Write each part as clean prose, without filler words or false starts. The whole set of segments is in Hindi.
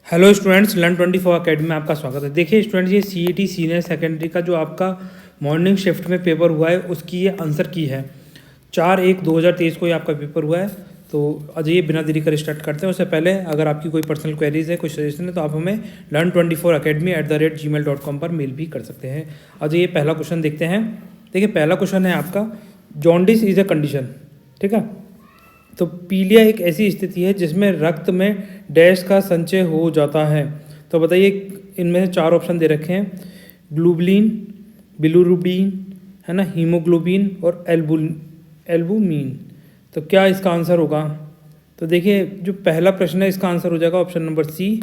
हेलो स्टूडेंट्स, Learn24 अकेडमी में आपका स्वागत है। देखिए स्टूडेंट्स, ये सीईटी सीनियर सेकेंडरी का जो आपका मॉर्निंग शिफ्ट में पेपर हुआ है उसकी ये आंसर की है। 4/1/2023 को ये आपका पेपर हुआ है। तो आज ये बिना देरी कर स्टार्ट करते हैं। उससे पहले अगर आपकी कोई पर्सनल क्वेरीज है, कोई सजेशन है, तो आप हमें learn24academy@gmail.com पर मेल भी कर सकते हैं। आज ये पहला क्वेश्चन देखते हैं। देखिए पहला क्वेश्चन है आपका, जॉन्डिस इज़ अ कंडीशन। ठीक है, तो पीलिया एक ऐसी स्थिति है जिसमें रक्त में डैश का संचय हो जाता है। तो बताइए, इनमें से चार ऑप्शन दे रखे हैं, ग्लोबुलिन, बिलिरुबिन, है ना, हीमोग्लोबिन और एल्बुमिन। तो क्या इसका आंसर होगा? तो देखिए जो पहला प्रश्न है इसका आंसर हो जाएगा ऑप्शन नंबर सी,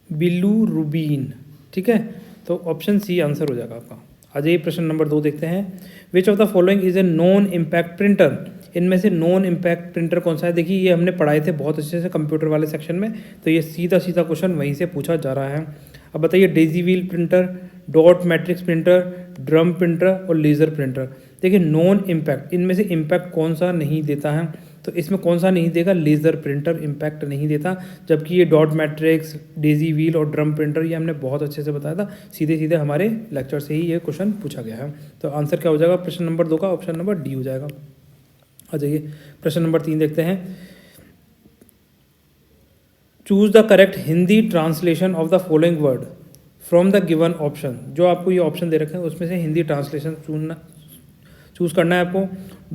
बिलिरुबिन। ठीक है, तो ऑप्शन सी आंसर हो जाएगा आपका। आ जाइए प्रश्न नंबर 2 देखते हैं। विच of the following is a non impact printer? इनमें से नॉन इम्पैक्ट प्रिंटर कौन सा है? देखिए ये हमने पढ़ाए थे बहुत अच्छे से कंप्यूटर वाले सेक्शन में, तो ये सीधा सीधा क्वेश्चन वहीं से पूछा जा रहा है। अब बताइए, Daisy wheel printer, dot matrix printer, drum printer और लेज़र प्रिंटर। देखिए नॉन इम्पैक्ट, इनमें से इम्पैक्ट कौन सा नहीं देता है? तो इसमें कौन सा नहीं देगा? लेज़र प्रिंटर इम्पैक्ट नहीं देता। जबकि ये डॉट मैट्रिक्स, डेजी व्हील और ड्रम प्रिंटर ये हमने बहुत अच्छे से बताया था, सीधे सीधे हमारे लेक्चर से ही ये क्वेश्चन पूछा गया है। तो आंसर क्या हो जाएगा प्रश्न नंबर 2 का? ऑप्शन नंबर डी हो जाएगा। आ जाइए प्रश्न नंबर 3 देखते हैं। Choose the correct Hindi translation of the following word from the given option. जो आपको ये ऑप्शन दे रखे हैं उसमें से हिंदी ट्रांसलेशन चूज करना है आपको।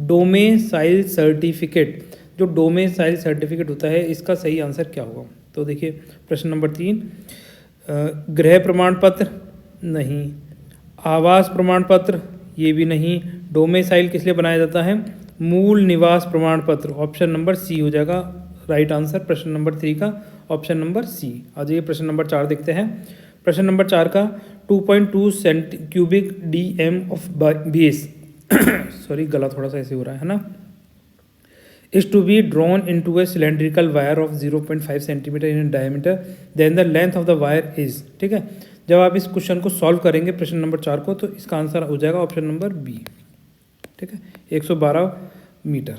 डोमेसाइल सर्टिफिकेट, जो डोमेसाइल सर्टिफिकेट होता है इसका सही आंसर क्या होगा? तो देखिए प्रश्न नंबर 3, गृह प्रमाण पत्र नहीं, आवास प्रमाण पत्र ये भी नहीं, डोमेसाइल किस लिए बनाया जाता है? मूल निवास प्रमाण पत्र। ऑप्शन नंबर सी हो जाएगा राइट आंसर प्रश्न नंबर 3 का, ऑप्शन नंबर सी। आ जाइए प्रश्न नंबर 4 देखते हैं। प्रश्न नंबर 4 का 2.2 cubic DM of base sorry गला थोड़ा सा ऐसे हो रहा है ना, is to be drawn into a cylindrical wire of 0.5 centimetre in diameter, then the length of the wire is. ठीक है, जब आप इस क्वेश्चन को सॉल्व करेंगे प्रश्न नंबर 4 को, तो इसका आंसर हो जाएगा ऑप्शन नंबर बी। ठीक है, 112 मीटर।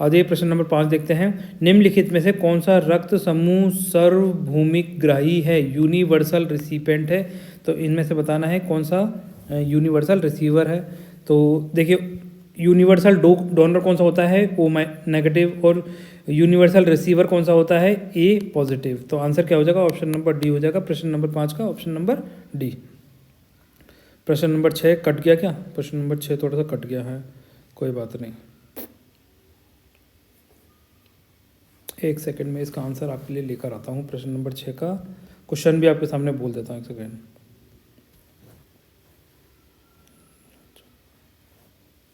आ जाइए प्रश्न नंबर 5 देखते हैं। निम्नलिखित में से कौन सा रक्त समूह सार्वभौमिक ग्राही है, यूनिवर्सल रिसिपेंट है? तो इनमें से बताना है कौन सा यूनिवर्सल रिसीवर है। तो देखिए यूनिवर्सल डोनर कौन सा होता है? O negative. और यूनिवर्सल रिसीवर कौन सा होता है? A positive. तो आंसर क्या हो जाएगा? ऑप्शन नंबर डी हो जाएगा प्रश्न नंबर 5 का, ऑप्शन नंबर डी। प्रश्न नंबर 6 कट गया क्या? प्रश्न नंबर 6 थोड़ा सा कट गया है, कोई बात नहीं, एक सेकंड में इसका आंसर आपके लिए लेकर आता हूँ। प्रश्न नंबर 6 का क्वेश्चन भी आपके सामने बोल देता हूँ, एक सेकंड।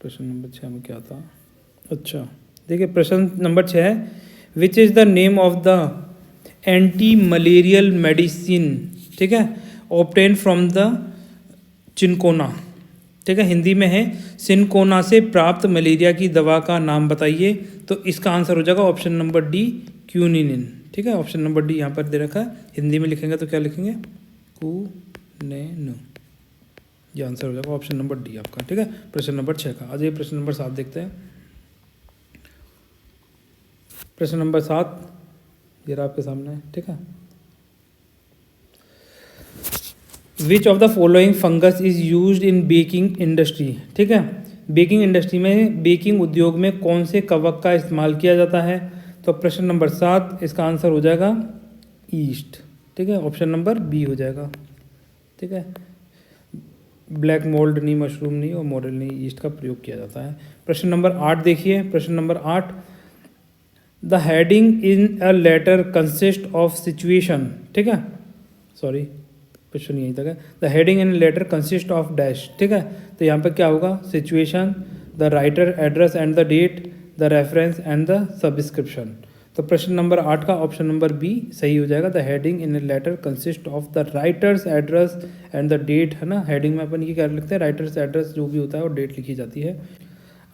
प्रश्न नंबर 6 में क्या था? अच्छा देखिए प्रश्न नंबर 6 है, which is the name of the anti malarial medicine? ठीक है, ऑब्टेन फ्रॉम द चिनकोना। ठीक है, हिंदी में है, सिनकोना से प्राप्त मलेरिया की दवा का नाम बताइए। तो इसका आंसर हो जाएगा ऑप्शन नंबर डी, क्यूनिनिन। ठीक है, ऑप्शन नंबर डी यहाँ पर दे रखा है। हिंदी में लिखेंगे तो क्या लिखेंगे? क्यूनेन। ये आंसर हो जाएगा ऑप्शन नंबर डी आपका। ठीक है, प्रश्न नंबर 6 का। आ जाइए प्रश्न नंबर 7 देखते हैं। प्रश्न नंबर 7 ये रहा आपके सामने। ठीक है, विच of the following fungus is used in baking industry? ठीक है, बेकिंग इंडस्ट्री में, बेकिंग उद्योग में कौन से कवक का इस्तेमाल किया जाता है? तो प्रश्न नंबर 7 इसका आंसर हो जाएगा ईस्ट। ठीक है, ऑप्शन नंबर बी हो जाएगा। ठीक है, ब्लैक मोल्ड नहीं, मशरूम नहीं और मॉडल नहीं, ईस्ट का प्रयोग किया जाता है। प्रश्न नंबर 8 देखिए। प्रश्न number 8, the heading in a letter consist of situation. ठीक है, सॉरी क्वेश्चन यहीं तक है। The heading in letter consist of dash. ठीक है, तो यहाँ पर क्या होगा? Situation, the writer, address and the date, the reference and the subscription. तो प्रश्न नंबर 8 का ऑप्शन नंबर बी सही हो जाएगा। The heading in letter consist of the writer's address and the date. है ना, हेडिंग में अपन ये क्या लिखते हैं? राइटर्स एड्रेस जो भी होता है और डेट लिखी जाती है।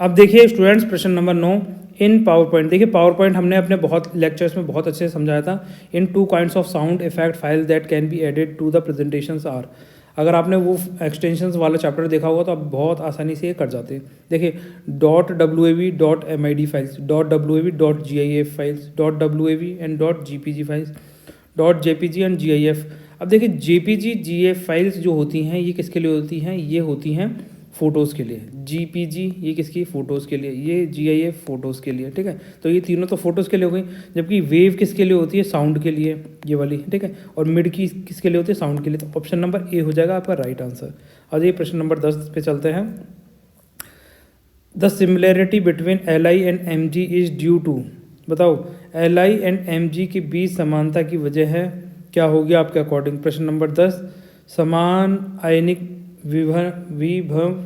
अब देखिए स्टूडेंट्स प्रश्न नंबर 9, इन पावर पॉइंट। देखिए पावर पॉइंट हमने अपने बहुत लेक्चर्स में बहुत अच्छे से समझाया था। In 2 kinds of sound effect file that can be added to the presentations are. अगर आपने वो एक्सटेंशंस वाला चैप्टर देखा होगा तो आप बहुत आसानी से ये कर जाते हैं। देखिए .wav.mid files, .wav.gif files, .wav and .gpg files, .jpg and GIF। अब देखिए JPG GIF फाइल्स जो होती हैं ये किसके लिए होती हैं, ये होती हैं फ़ोटोज़ के लिए। GPG ये किसकी, फ़ोटोज़ के लिए, ये GIF फ़ोटोज़ के लिए, ठीक है। तो ये तीनों तो फ़ोटोज़ के लिए हो गई, जबकि वेव किसके लिए होती है, साउंड के लिए, ये वाली, ठीक है। और मिड की किसके लिए होती है, साउंड के लिए। तो ऑप्शन नंबर ए हो जाएगा आपका राइट आंसर। आज ये प्रश्न नंबर 10 पे चलते हैं। The similarity between LI and MG is due to, बताओ LI एंड MG के बीच समानता की वजह है क्या होगी आपके अकॉर्डिंग। प्रश्न नंबर 10, समान आयनिक विभव,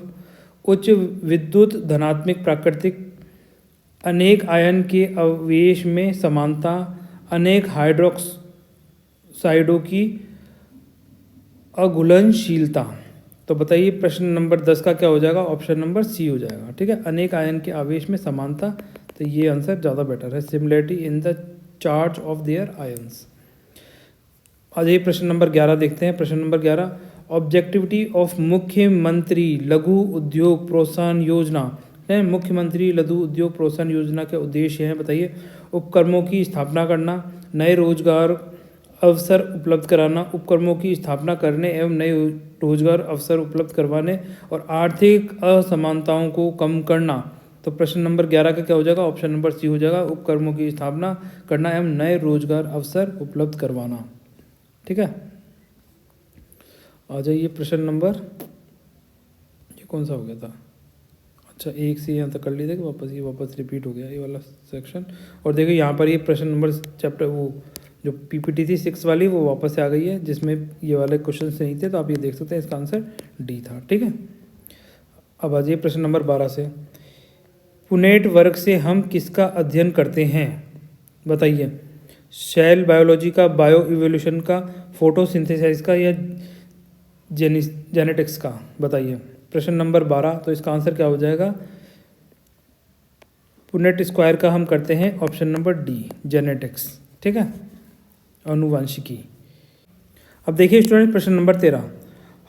उच्च विद्युत धनात्मक प्राकृतिक, अनेक आयन के आवेश में समानता, अनेक हाइड्रोक्साइडों की अघुलनशीलता। तो बताइए प्रश्न नंबर 10 का क्या हो जाएगा, ऑप्शन नंबर सी हो जाएगा, ठीक है। अनेक आयन के आवेश में समानता, तो ये आंसर ज़्यादा बेटर है। Similarity in the charge of their ions. आज ये प्रश्न नंबर 11 देखते हैं। प्रश्न नंबर 11, ऑब्जेक्टिविटी ऑफ मुख्यमंत्री लघु उद्योग प्रोत्साहन योजना है। मुख्यमंत्री लघु उद्योग प्रोत्साहन योजना के उद्देश्य हैं, बताइए। उपक्रमों की स्थापना करना, नए रोजगार अवसर उपलब्ध कराना, उपक्रमों की स्थापना करने एवं नए रोजगार अवसर उपलब्ध करवाने, और आर्थिक असमानताओं को कम करना। तो प्रश्न नंबर 11 का क्या हो जाएगा, ऑप्शन नंबर सी हो जाएगा, उपक्रमों की स्थापना करना एवं नए रोजगार अवसर उपलब्ध करवाना, ठीक है। आ जाइए प्रश्न नंबर, ये कौन सा हो गया था, अच्छा एक से यहाँ तक कर लीजिए कि वापस ये वापस रिपीट हो गया ये वाला सेक्शन। और देखिए यहाँ पर ये प्रश्न नंबर चैप्टर वो जो PPT थी 6 वाली वो वापस से आ गई है, जिसमें ये वाले क्वेश्चन नहीं थे, तो आप ये देख सकते हैं इसका आंसर डी था, ठीक है। अब आ जाइए प्रश्न नंबर 12 से, पुनेट वर्ग से हम किसका अध्ययन करते हैं, बताइए। सेल बायोलॉजी का, बायो इवोल्यूशन का, फोटोसिंथेसिस का, या जेनेटिक्स का, बताइए। प्रश्न नंबर 12, तो इसका आंसर क्या हो जाएगा, पुनेट स्क्वायर का हम करते हैं ऑप्शन नंबर डी, जेनेटिक्स, ठीक है, अनुवांशिकी। अब देखिए स्टूडेंट प्रश्न number 13,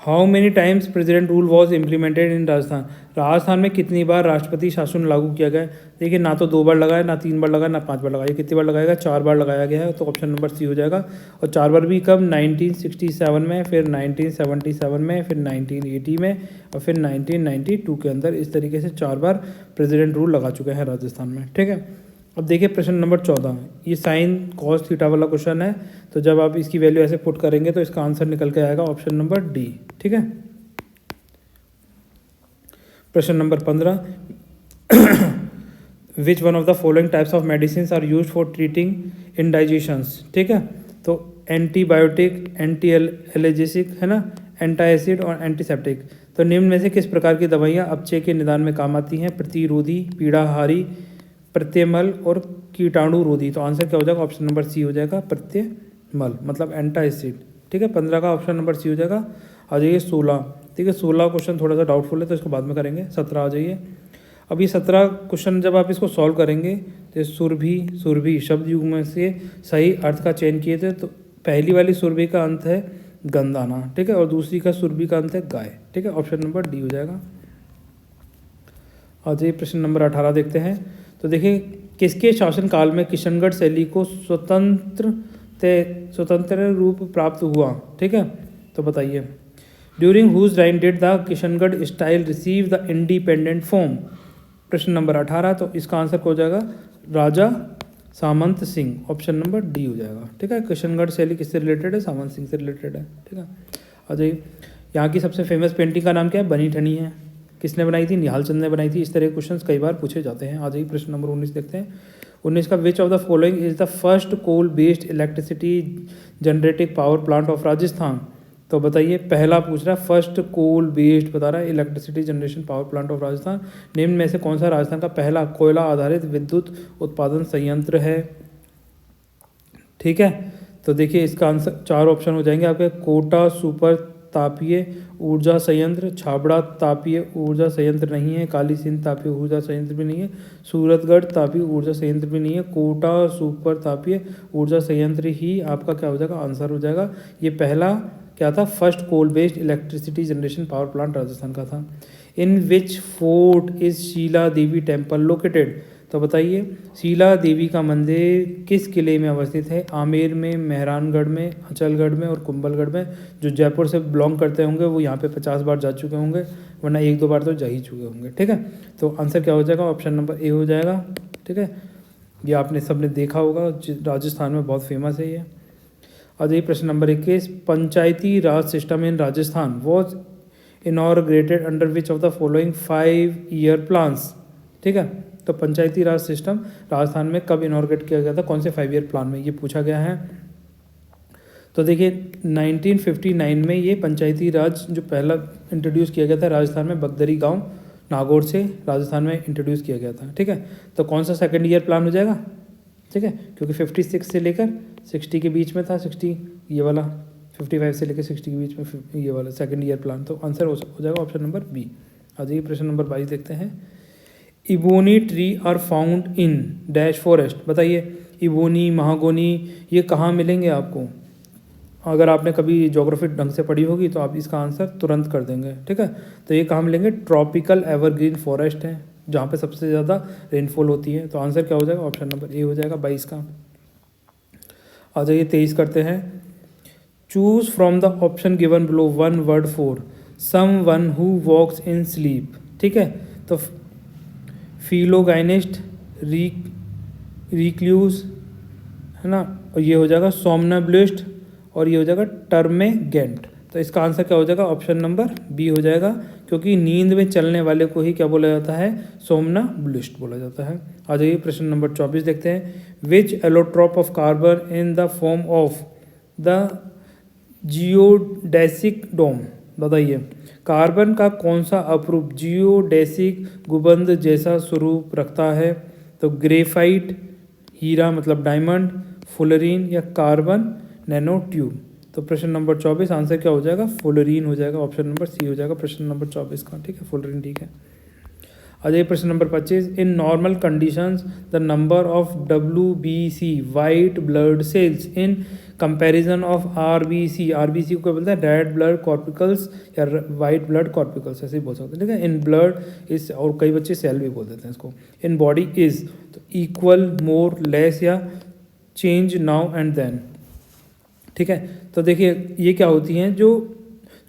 how many times president rule was implemented in Rajasthan. Rajasthan में कितनी बार राष्ट्रपति शासन लागू किया गया है। देखिए ना तो 2 बार लगाया, ना 3 बार लगाया, ना 5 बार लगाया, कितनी बार लगाएगा, 4 बार लगाया गया है। तो ऑप्शन नंबर सी हो जाएगा। और 4 बार भी कब, 1967 में, फिर 1977 में, फिर 1980 में, और फिर 1992 के अंदर। इस तरीके से 4 बार प्रेसिडेंट रूल लगा चुके हैं राजस्थान में, ठीक है। अब देखिए प्रश्न नंबर 14, ये साइन कॉस थीटा वाला क्वेश्चन है। तो जब आप इसकी वैल्यू ऐसे पुट करेंगे तो इसका आंसर निकल के आएगा ऑप्शन नंबर डी, ठीक है। प्रश्न number 15, which one of the following types of medicine are use for treating indigestions, ठीक है। तो एंटीबायोटिक, एंटी एलर्जेसिक है ना, एंटाएसिड और एंटीसेप्टिक। तो निम्न में से किस प्रकार की दवाइयाँ अपचय के निदान में काम आती हैं, प्रतिरोधी, पीड़ाहारी, प्रत्यमल और कीटाणुरोधी। तो आंसर क्या हो जाएगा, ऑप्शन नंबर सी हो जाएगा, प्रत्यमल मतलब एंटाएसिड, ठीक है। 15 का ऑप्शन नंबर सी हो जाएगा। आ जाइए 16, ठीक है। 16 क्वेश्चन थोड़ा सा डाउटफुल है तो इसको बाद में करेंगे। 17 आ जाइए। अब ये 17 क्वेश्चन जब आप इसको सॉल्व करेंगे तो सुरभि शब्द युग में से सही अर्थ का चयन किए थे। तो पहली वाली सुरभि का अंत है गंदाना, ठीक है, और दूसरी का सुरभि का अंत है गाय, ठीक है। ऑप्शन नंबर डी हो जाएगा। आ जाइए प्रश्न नंबर 18 देखते हैं। तो देखिए किसके शासनकाल में किशनगढ़ शैली को स्वतंत्र रूप प्राप्त हुआ, ठीक है। तो बताइए, during whose reign did the Kishangarh style receive the independent form. प्रश्न नंबर 18, तो इसका आंसर हो जाएगा Raja Samant Singh, option number D हो जाएगा, ठीक है। किशनगढ़ शैली किससे रिलेटेड है, सामंत सिंह से रिलेटेड है, ठीक है। आ जाइए, यहाँ की सबसे फेमस पेंटिंग का नाम क्या है, बनी ठनी है, किसने बनाई थी, निहाल चंद ने बनाई थी। इस तरह के क्वेश्चंस कई बार पूछे जाते हैं। आ जाइए प्रश्न नंबर 19 देखते हैं। 19 का, which of the following is the first coal based electricity generating power plant of Rajasthan. तो बताइए, पहला पूछ रहा है फर्स्ट कोल बेस्ड, बता रहा है electricity generation power plant of Rajasthan. निम्न में से कौन सा राजस्थान का पहला कोयला आधारित विद्युत उत्पादन संयंत्र है, ठीक है। तो देखिए इसका आंसर 4 ऑप्शन हो जाएंगे आपके, कोटा सुपर तापीय ऊर्जा संयंत्र, छाबड़ा तापीय ऊर्जा संयंत्र नहीं है, काली सिंध तापीय ऊर्जा संयंत्र भी नहीं है, सूरतगढ़ तापीय ऊर्जा संयंत्र भी नहीं है, कोटा सुपर तापीय ऊर्जा संयंत्र ही आपका क्या हो जाएगा, आंसर हो जाएगा। ये पहला क्या था, first coal based electricity generation power plant Rajasthan का था। In which fort is Shila Devi temple located. तो बताइए शीला देवी का मंदिर किस किले में अवस्थित है? आमेर में, मेहरानगढ़ में, अचलगढ़ में और कुंभलगढ़ में। जो जयपुर से बिलोंग करते होंगे वो यहाँ पे 50 बार जा चुके होंगे, वरना 1-2 बार तो जा ही चुके होंगे। ठीक है, तो आंसर क्या हो जाएगा? ऑप्शन नंबर ए हो जाएगा। ठीक है, ये आपने सबने देखा होगा, राजस्थान में बहुत फेमस है ये। और ये प्रश्न number 21, panchayati raj system in Rajasthan was inaugurated under which of the following 5-year plans. ठीक है, तो पंचायती राज सिस्टम राजस्थान में कब इनॉर्गेट किया गया था, कौन से 5-year प्लान में, ये पूछा गया है। तो देखिए 1959 में ये पंचायती राज जो पहला इंट्रोड्यूस किया गया था राजस्थान में, बगदरी गांव नागौर से राजस्थान में इंट्रोड्यूस किया गया था। ठीक है, तो कौन सा 2nd-year प्लान हो जाएगा? ठीक है, क्योंकि 56 से लेकर 60 के बीच में था, 60 ये वाला, 55 से लेकर 60 के बीच में ये वाला 2nd-year प्लान। तो आंसर हो जाएगा ऑप्शन नंबर बी। आ जाइए प्रश्न नंबर 22 देखते हैं। Ebony tree are found in dash forest. बताइए इबोनी, महागोनी ये कहाँ मिलेंगे आपको? अगर आपने कभी ज्योग्राफी ढंग से पढ़ी होगी तो आप इसका आंसर तुरंत कर देंगे। ठीक है, तो ये कहाँ मिलेंगे? ट्रॉपिकल एवरग्रीन फॉरेस्ट है जहाँ पे सबसे ज़्यादा रेनफॉल होती है। तो आंसर क्या हो जाएगा? ऑप्शन नंबर ए हो जाएगा 22 का। आ जाइए 23 करते हैं। Choose from the option given below 1 word for someone who walks in sleep. ठीक है, तो फिलोगाइनिस्ट, रिक्ल्यूज है ना, और ये हो जाएगा सोमनाबुलिस्ट, और ये हो जाएगा टर्मेगेंट। तो इसका आंसर क्या हो जाएगा? ऑप्शन नंबर बी हो जाएगा, क्योंकि नींद में चलने वाले को ही क्या बोला जाता है? सोमनाबुलिस्ट बोला जाता है। आ जाइए प्रश्न नंबर 24 देखते हैं। Which allotrope of carbon in the form of the geodesic dome. बताइए कार्बन का कौन सा अपरूप जियोडेसिक गुंबद जैसा स्वरूप रखता है? तो ग्रेफाइट, हीरा मतलब डायमंड, फुलरीन या कार्बन नैनो ट्यूब। तो प्रश्न नंबर 24 आंसर क्या हो जाएगा? फुलरीन हो जाएगा, ऑप्शन नंबर सी हो जाएगा प्रश्न नंबर 24 का। ठीक है, फुलरीन ठीक है। आ जाइए प्रश्न number 25। In normal conditions the number of WBC white blood cells in comparison of RBC, RBC को क्या बोलते हैं? रेड ब्लड कॉर्पिकल्स या वाइट ब्लड कॉर्पिकल्स, ऐसे ही बोल सकते हैं। ठीक है, इन ब्लड इस, और कई बच्चे सेल भी बोल देते हैं इसको। इन बॉडी इज, तो इक्वल, मोर, लेस या चेंज नाउ एंड देन। ठीक है, तो देखिए ये क्या होती हैं, जो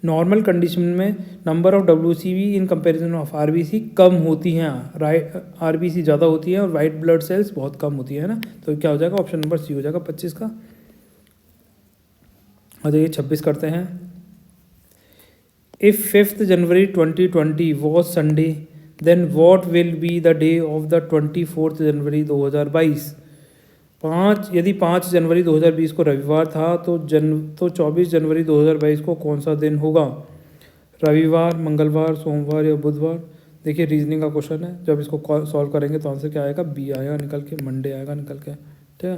नॉर्मल कंडीशन में number of WCB in comparison of RBC कम होती हैं, राइट, RBC ज़्यादा होती है और वाइट ब्लड सेल्स बहुत कम होती है ना। तो क्या हो जाएगा? ऑप्शन नंबर सी हो जाएगा 25 का। और देखिए 26 करते हैं। If 5th January 2020 was Sunday then what will be the day of the 24th January 2022। यदि 5 जनवरी 2020 को रविवार था तो 24 जनवरी 2022 को कौन सा दिन होगा? रविवार, मंगलवार, सोमवार या बुधवार। देखिए रीजनिंग का क्वेश्चन है, जब इसको सॉल्व करेंगे तो आंसर क्या आएगा? बी आएगा निकल के, मंडे आएगा निकल के। ठीक है,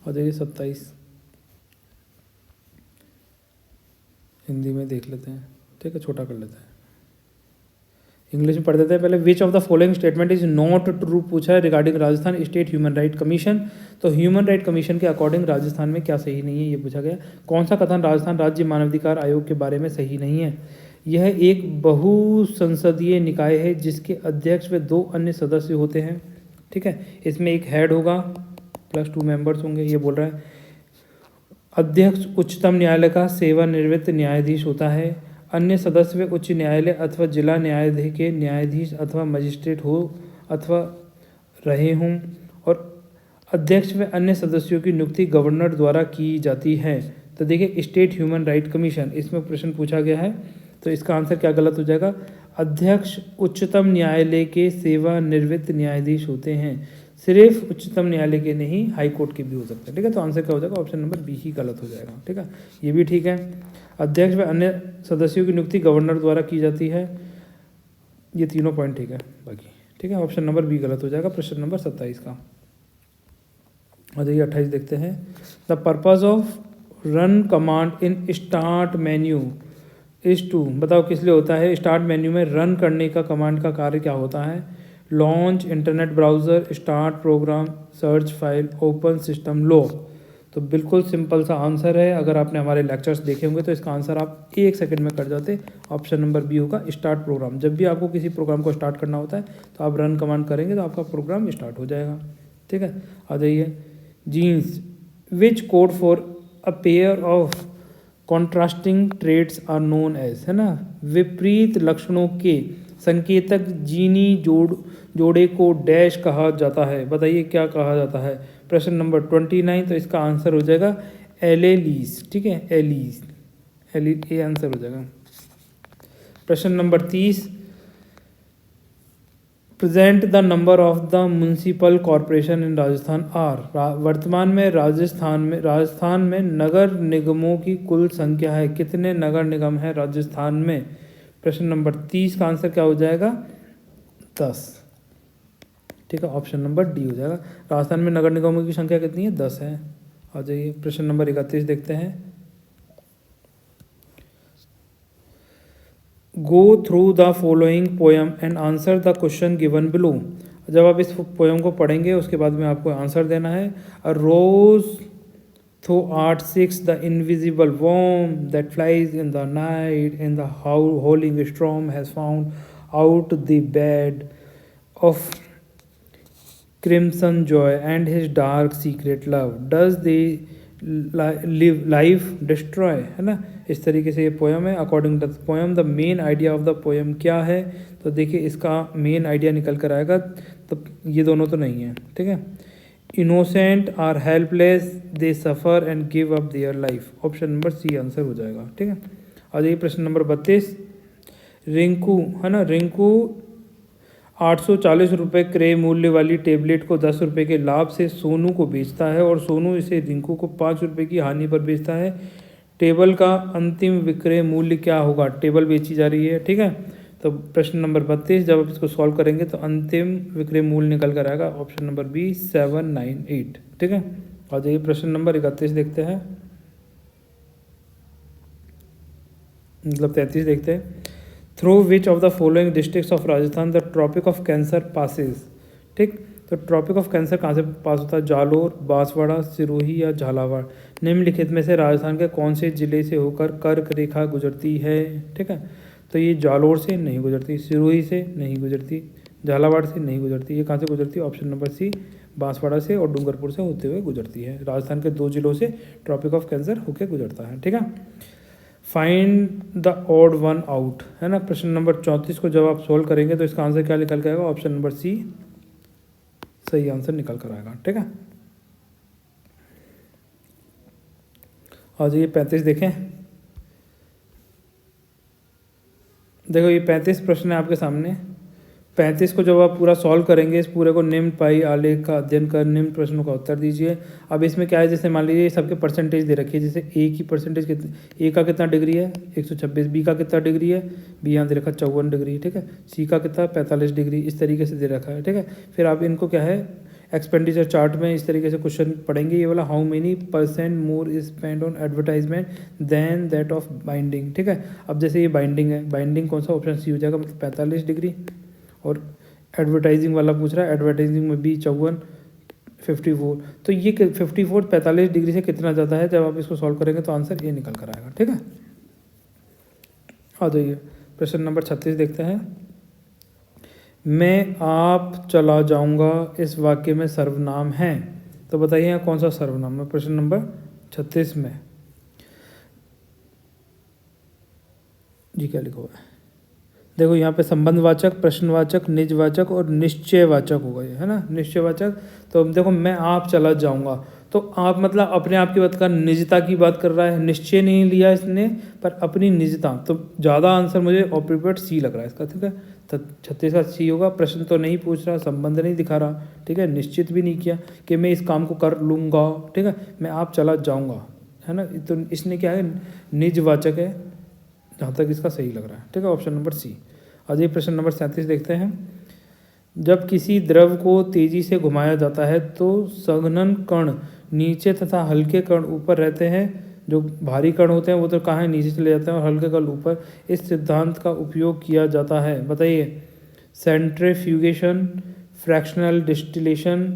और देखिए 27 हिंदी में देख लेते हैं। ठीक है, छोटा कर लेते हैं, इंग्लिश में पढ़ देते हैं पहले। विच of the following statement is not true पूछा है regarding Rajasthan state human right commission. तो ह्यूमन राइट कमीशन के अकॉर्डिंग राजस्थान में क्या सही नहीं है, ये पूछा गया। कौन सा कथन राजस्थान राज्य मानवाधिकार आयोग के बारे में सही नहीं है? यह एक बहुसंसदीय निकाय है जिसके अध्यक्ष व 2 अन्य सदस्य होते हैं। ठीक है, इसमें एक हेड होगा प्लस 2 मेंबर्स होंगे, ये बोल रहा है। अध्यक्ष उच्चतम न्यायालय का सेवानिवृत्त न्यायाधीश होता है। अन्य सदस्य व उच्च न्यायालय अथवा जिला न्यायालय के न्यायाधीश अथवा मजिस्ट्रेट हो अथवा रहे हों, और अध्यक्ष व अन्य सदस्यों की नियुक्ति गवर्नर द्वारा की जाती है। तो देखिए स्टेट ह्यूमन राइट कमीशन, इसमें प्रश्न पूछा गया है, तो इसका आंसर क्या गलत हो जाएगा? अध्यक्ष उच्चतम न्यायालय के सेवानिवृत्त न्यायाधीश होते हैं। सिर्फ उच्चतम न्यायालय के नहीं, हाई कोर्ट के भी हो सकते हैं। ठीक है, तो आंसर क्या हो जाएगा? ऑप्शन नंबर बी ही गलत हो जाएगा। ठीक है, ये भी ठीक है। अध्यक्ष व अन्य सदस्यों की नियुक्ति गवर्नर द्वारा की जाती है, ये तीनों पॉइंट ठीक है बाकी। ठीक है, ऑप्शन नंबर बी गलत हो जाएगा प्रश्न नंबर 27 का। और देखिए 28 देखते हैं। The purpose of run command in start menu is to. बताओ किस लिए होता है? स्टार्ट मेन्यू में रन करने का कमांड का कार्य क्या होता है? Launch internet browser, start programme, search file, open system log. तो बिल्कुल सिंपल सा आंसर है। अगर आपने हमारे लेक्चर्स देखे होंगे तो इसका आंसर आप 1 सेकंड में कर जाते। ऑप्शन नंबर बी होगा स्टार्ट प्रोग्राम। जब भी आपको किसी प्रोग्राम को स्टार्ट करना होता है तो आप रन कमांड करेंगे तो आपका प्रोग्राम स्टार्ट हो जाएगा। ठीक है, आ जाइए। Genes, which code for a pair of contrasting traits are known as, है ना, विपरीत लक्षणों के संकेतक जीनी जोड़े को डैश कहा जाता है। बताइए क्या कहा जाता है। प्रश्न नंबर 29, तो इसका आंसर हो जाएगा एलेलीज। ठीक है, एलीज, ये आंसर हो जाएगा। प्रश्न number 30, present the number of the municipal corporation in Rajasthan are. वर्तमान में राजस्थान में नगर निगमों की कुल संख्या है। कितने नगर निगम है राजस्थान में। प्रश्न नंबर 30 का आंसर क्या हो जाएगा 10। ठीक है, ऑप्शन नंबर डी हो जाएगा। राजस्थान में नगर निगमों की संख्या कितनी है 10 है। आ जाइए प्रश्न नंबर 31 देखते हैं। Go through the following poem and answer the question given below. जब आप इस पोएम को पढ़ेंगे उसके बाद में आपको आंसर देना है। A rose thou art sick the invisible worm that flies in the night in the howling storm has found out the bed of crimson joy and his dark secret love does the life destroy, है ना। इस तरीके से ये पोएम है। According to the poem the main idea of the poem क्या है, तो देखिए इसका मेन आइडिया निकल कर आएगा। तो ये दोनों तो नहीं है। ठीक है, innocent are helpless they suffer and give up their life. Option number C answer हो जाएगा। ठीक है, आ जाइए प्रश्न नंबर 32। रिंकू, है ना, रिंकू 840 रुपये क्रय मूल्य वाली टेबलेट को 10 रुपये के लाभ से सोनू को बेचता है और सोनू इसे रिंकू को 5 रुपये की हानि पर बेचता है। टेबल का अंतिम विक्रय मूल्य क्या होगा। टेबल बेची जा रही है। ठीक है, तो प्रश्न नंबर 32 जब आप इसको सॉल्व करेंगे तो अंतिम विक्रय मूल्य निकल कर आएगा। Option number B 798। ठीक है, आ जाइए प्रश्न नंबर 31 देखते हैं, मतलब 33 देखते हैं। Through which of the following districts of Rajasthan the tropic of cancer passes. ठीक, तो ट्रॉपिक ऑफ कैंसर कहाँ से पास होता है। जालोर, बांसवाड़ा, सिरोही या झालावाड़। निम्नलिखित में से राजस्थान के कौन से जिले से होकर कर्क रेखा गुजरती है। ठीक है, तो ये जालोर से नहीं गुजरती, सिरोही से नहीं गुजरती, झालावाड़ से नहीं गुजरती। ये कहाँ से गुजरती है। ऑप्शन नंबर सी बांसवाड़ा से और डूंगरपुर से होते हुए गुजरती है। राजस्थान के 2 जिलों से ट्रॉपिक ऑफ कैंसर होकर गुजरता है। ठीक है, find the odd one out, है ना। प्रश्न नंबर 34 को जब आप सोल्व करेंगे तो इसका आंसर क्या निकल के आएगा। ऑप्शन नंबर सी सही आंसर निकल कर आएगा। ठीक है, और ये 35 देखें। देखो ये 35 प्रश्न है आपके सामने। 35 को जब आप पूरा सॉल्व करेंगे, इस पूरे को निम्न पाई आलेख का अध्ययन कर निम्न प्रश्नों का उत्तर दीजिए। अब इसमें क्या है, जैसे मान लीजिए सबके परसेंटेज दे रखी है। जैसे ए की परसेंटेज कितनी, ए का कितना डिग्री है 126, बी का कितना डिग्री है, बी यहाँ दे रखा 54 डिग्री। ठीक है, सी का कितना 45 डिग्री, इस तरीके से दे रखा है। ठीक है, फिर आप इनको क्या है एक्सपेंडिचर चार्ट में इस तरीके से क्वेश्चन पढ़ेंगे। ये वाला how many % more is spend on advertisement then that of binding. ठीक है, अब जैसे ये बाइंडिंग है, बाइंडिंग कौन सा, ऑप्शन सी हो जाएगा, मतलब 45 डिग्री। और एडवर्टाइजिंग वाला पूछ रहा है, एडवर्टाइजिंग में भी 54 54, तो ये 54 45 डिग्री से कितना ज़्यादा है। जब आप इसको सॉल्व करेंगे तो आंसर ये निकल कर आएगा। ठीक है, आ जाइए प्रश्न नंबर 36 देखते हैं। मैं आप चला जाऊंगा इस वाक्य में सर्वनाम है, तो बताइए यहाँ कौन सा सर्वनाम है। प्रश्न नंबर 36 में जी क्या लिखा हुआ है, देखो यहाँ पे संबंधवाचक, प्रश्नवाचक, निजवाचक और निश्चयवाचक हो गए, है ना। निश्चयवाचक, तो देखो मैं आप चला जाऊंगा, तो आप मतलब अपने आप की बात कर, निजता की बात कर रहा है। निश्चय नहीं लिया इसने, पर अपनी निजता, तो ज़्यादा आंसर मुझे ऑप्टिट्यूड सी लग रहा है इसका। ठीक है, तो 36 का सी होगा। प्रश्न तो नहीं पूछ रहा, संबंध नहीं दिखा रहा। ठीक है, निश्चित भी नहीं किया कि मैं इस काम को कर लूँगा। ठीक है, मैं आप चला जाऊँगा, है ना। तो इसने क्या है, निजवाचक है, जहाँ तक इसका सही लग रहा है। ठीक है, ऑप्शन नंबर सी। अजय प्रश्न नंबर 37 देखते हैं। जब किसी द्रव को तेजी से घुमाया जाता है तो संघनन कण नीचे तथा हल्के कण ऊपर रहते हैं। जो भारी कण होते हैं वो तो कहाँ है, नीचे चले जाते हैं, और हल्के कण ऊपर। इस सिद्धांत का उपयोग किया जाता है, बताइए। सेंट्रीफ्यूगेशन, फ्रैक्शनल डिस्टिलेशन,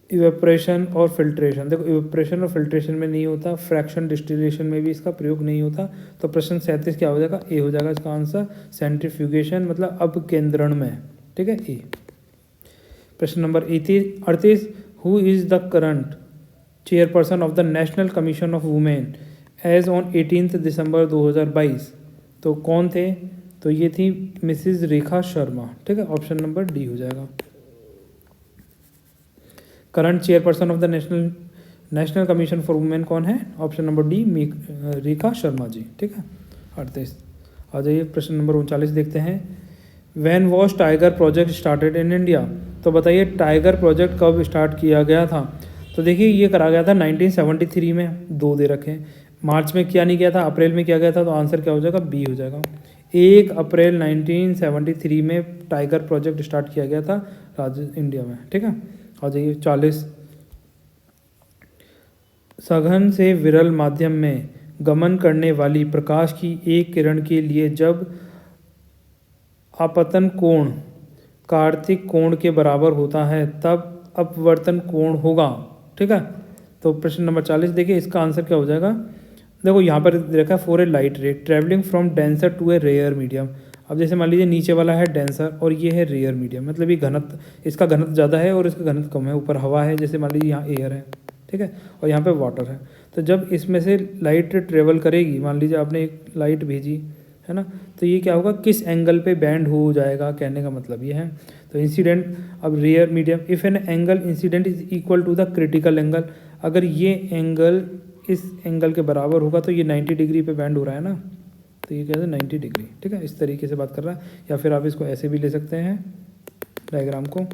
इवेपोरेशन और फिल्ट्रेशन, देखो इवेपोरेशन और फिल्ट्रेशन में नहीं होता, फ्रैक्शन डिस्टिलेशन में भी इसका प्रयोग नहीं होता। तो प्रश्न 37 क्या हो जाएगा, ए हो जाएगा इसका आंसर। सेंट्रीफ्यूगेशन मतलब अपकेंद्रण में, ठीक है, ए। प्रश्न number 38, who is the current chairperson of the national commission of women as on 18 December 2022। तो कौन थे, तो ये थी मिसिज रेखा शर्मा, ठीक है, ऑप्शन नंबर डी हो जाएगा। Current chairperson of the national commission for women कौन है, option number D Rekha Sharma ji, ठीक है। 38 आ जाइए, प्रश्न नंबर 39 देखते हैं। When was tiger project started in India. तो बताइए टाइगर प्रोजेक्ट कब स्टार्ट किया गया था। तो देखिए ये करा गया था 1973 में, 2 दे रखे हैं। मार्च में किया नहीं गया था, अप्रैल में किया गया था, तो आंसर क्या हो जाएगा, बी हो जाएगा। 1 अप्रैल 1973 में टाइगर प्रोजेक्ट स्टार्ट किया गया था इंडिया में, ठीक है। आ जाइए 40, सघन से विरल माध्यम में गमन करने वाली प्रकाश की एक किरण के लिए जब आपतन कोण कार्तिक कोण के बराबर होता है तब अपवर्तन कोण होगा, ठीक है। तो प्रश्न नंबर 40 देखिए, इसका आंसर क्या हो जाएगा। देखो यहाँ पर देखा, for a light ray travelling from denser to a rarer medium. अब जैसे मान लीजिए नीचे वाला है डेंसर और ये है रेयर मीडियम, मतलब ये घनत्व, इसका घनत्व ज़्यादा है और इसका घनत्व कम है। ऊपर हवा है, जैसे मान लीजिए यहाँ एयर है, ठीक है, और यहाँ पे वाटर है। तो जब इसमें से लाइट ट्रेवल करेगी, मान लीजिए आपने एक लाइट भेजी है ना, तो ये क्या होगा, किस एंगल पे बैंड हो जाएगा, कहने का मतलब ये है। तो इंसिडेंट, अब rarer medium, if an angle incident is equal to the critical angle, अगर ये एंगल इस एंगल के बराबर होगा तो ये 90 डिग्री पे बैंड हो रहा है ना, तो ये कहते हैं 90 डिग्री, ठीक है, इस तरीके से बात कर रहा है। या फिर आप इसको ऐसे भी ले सकते हैं डायग्राम को,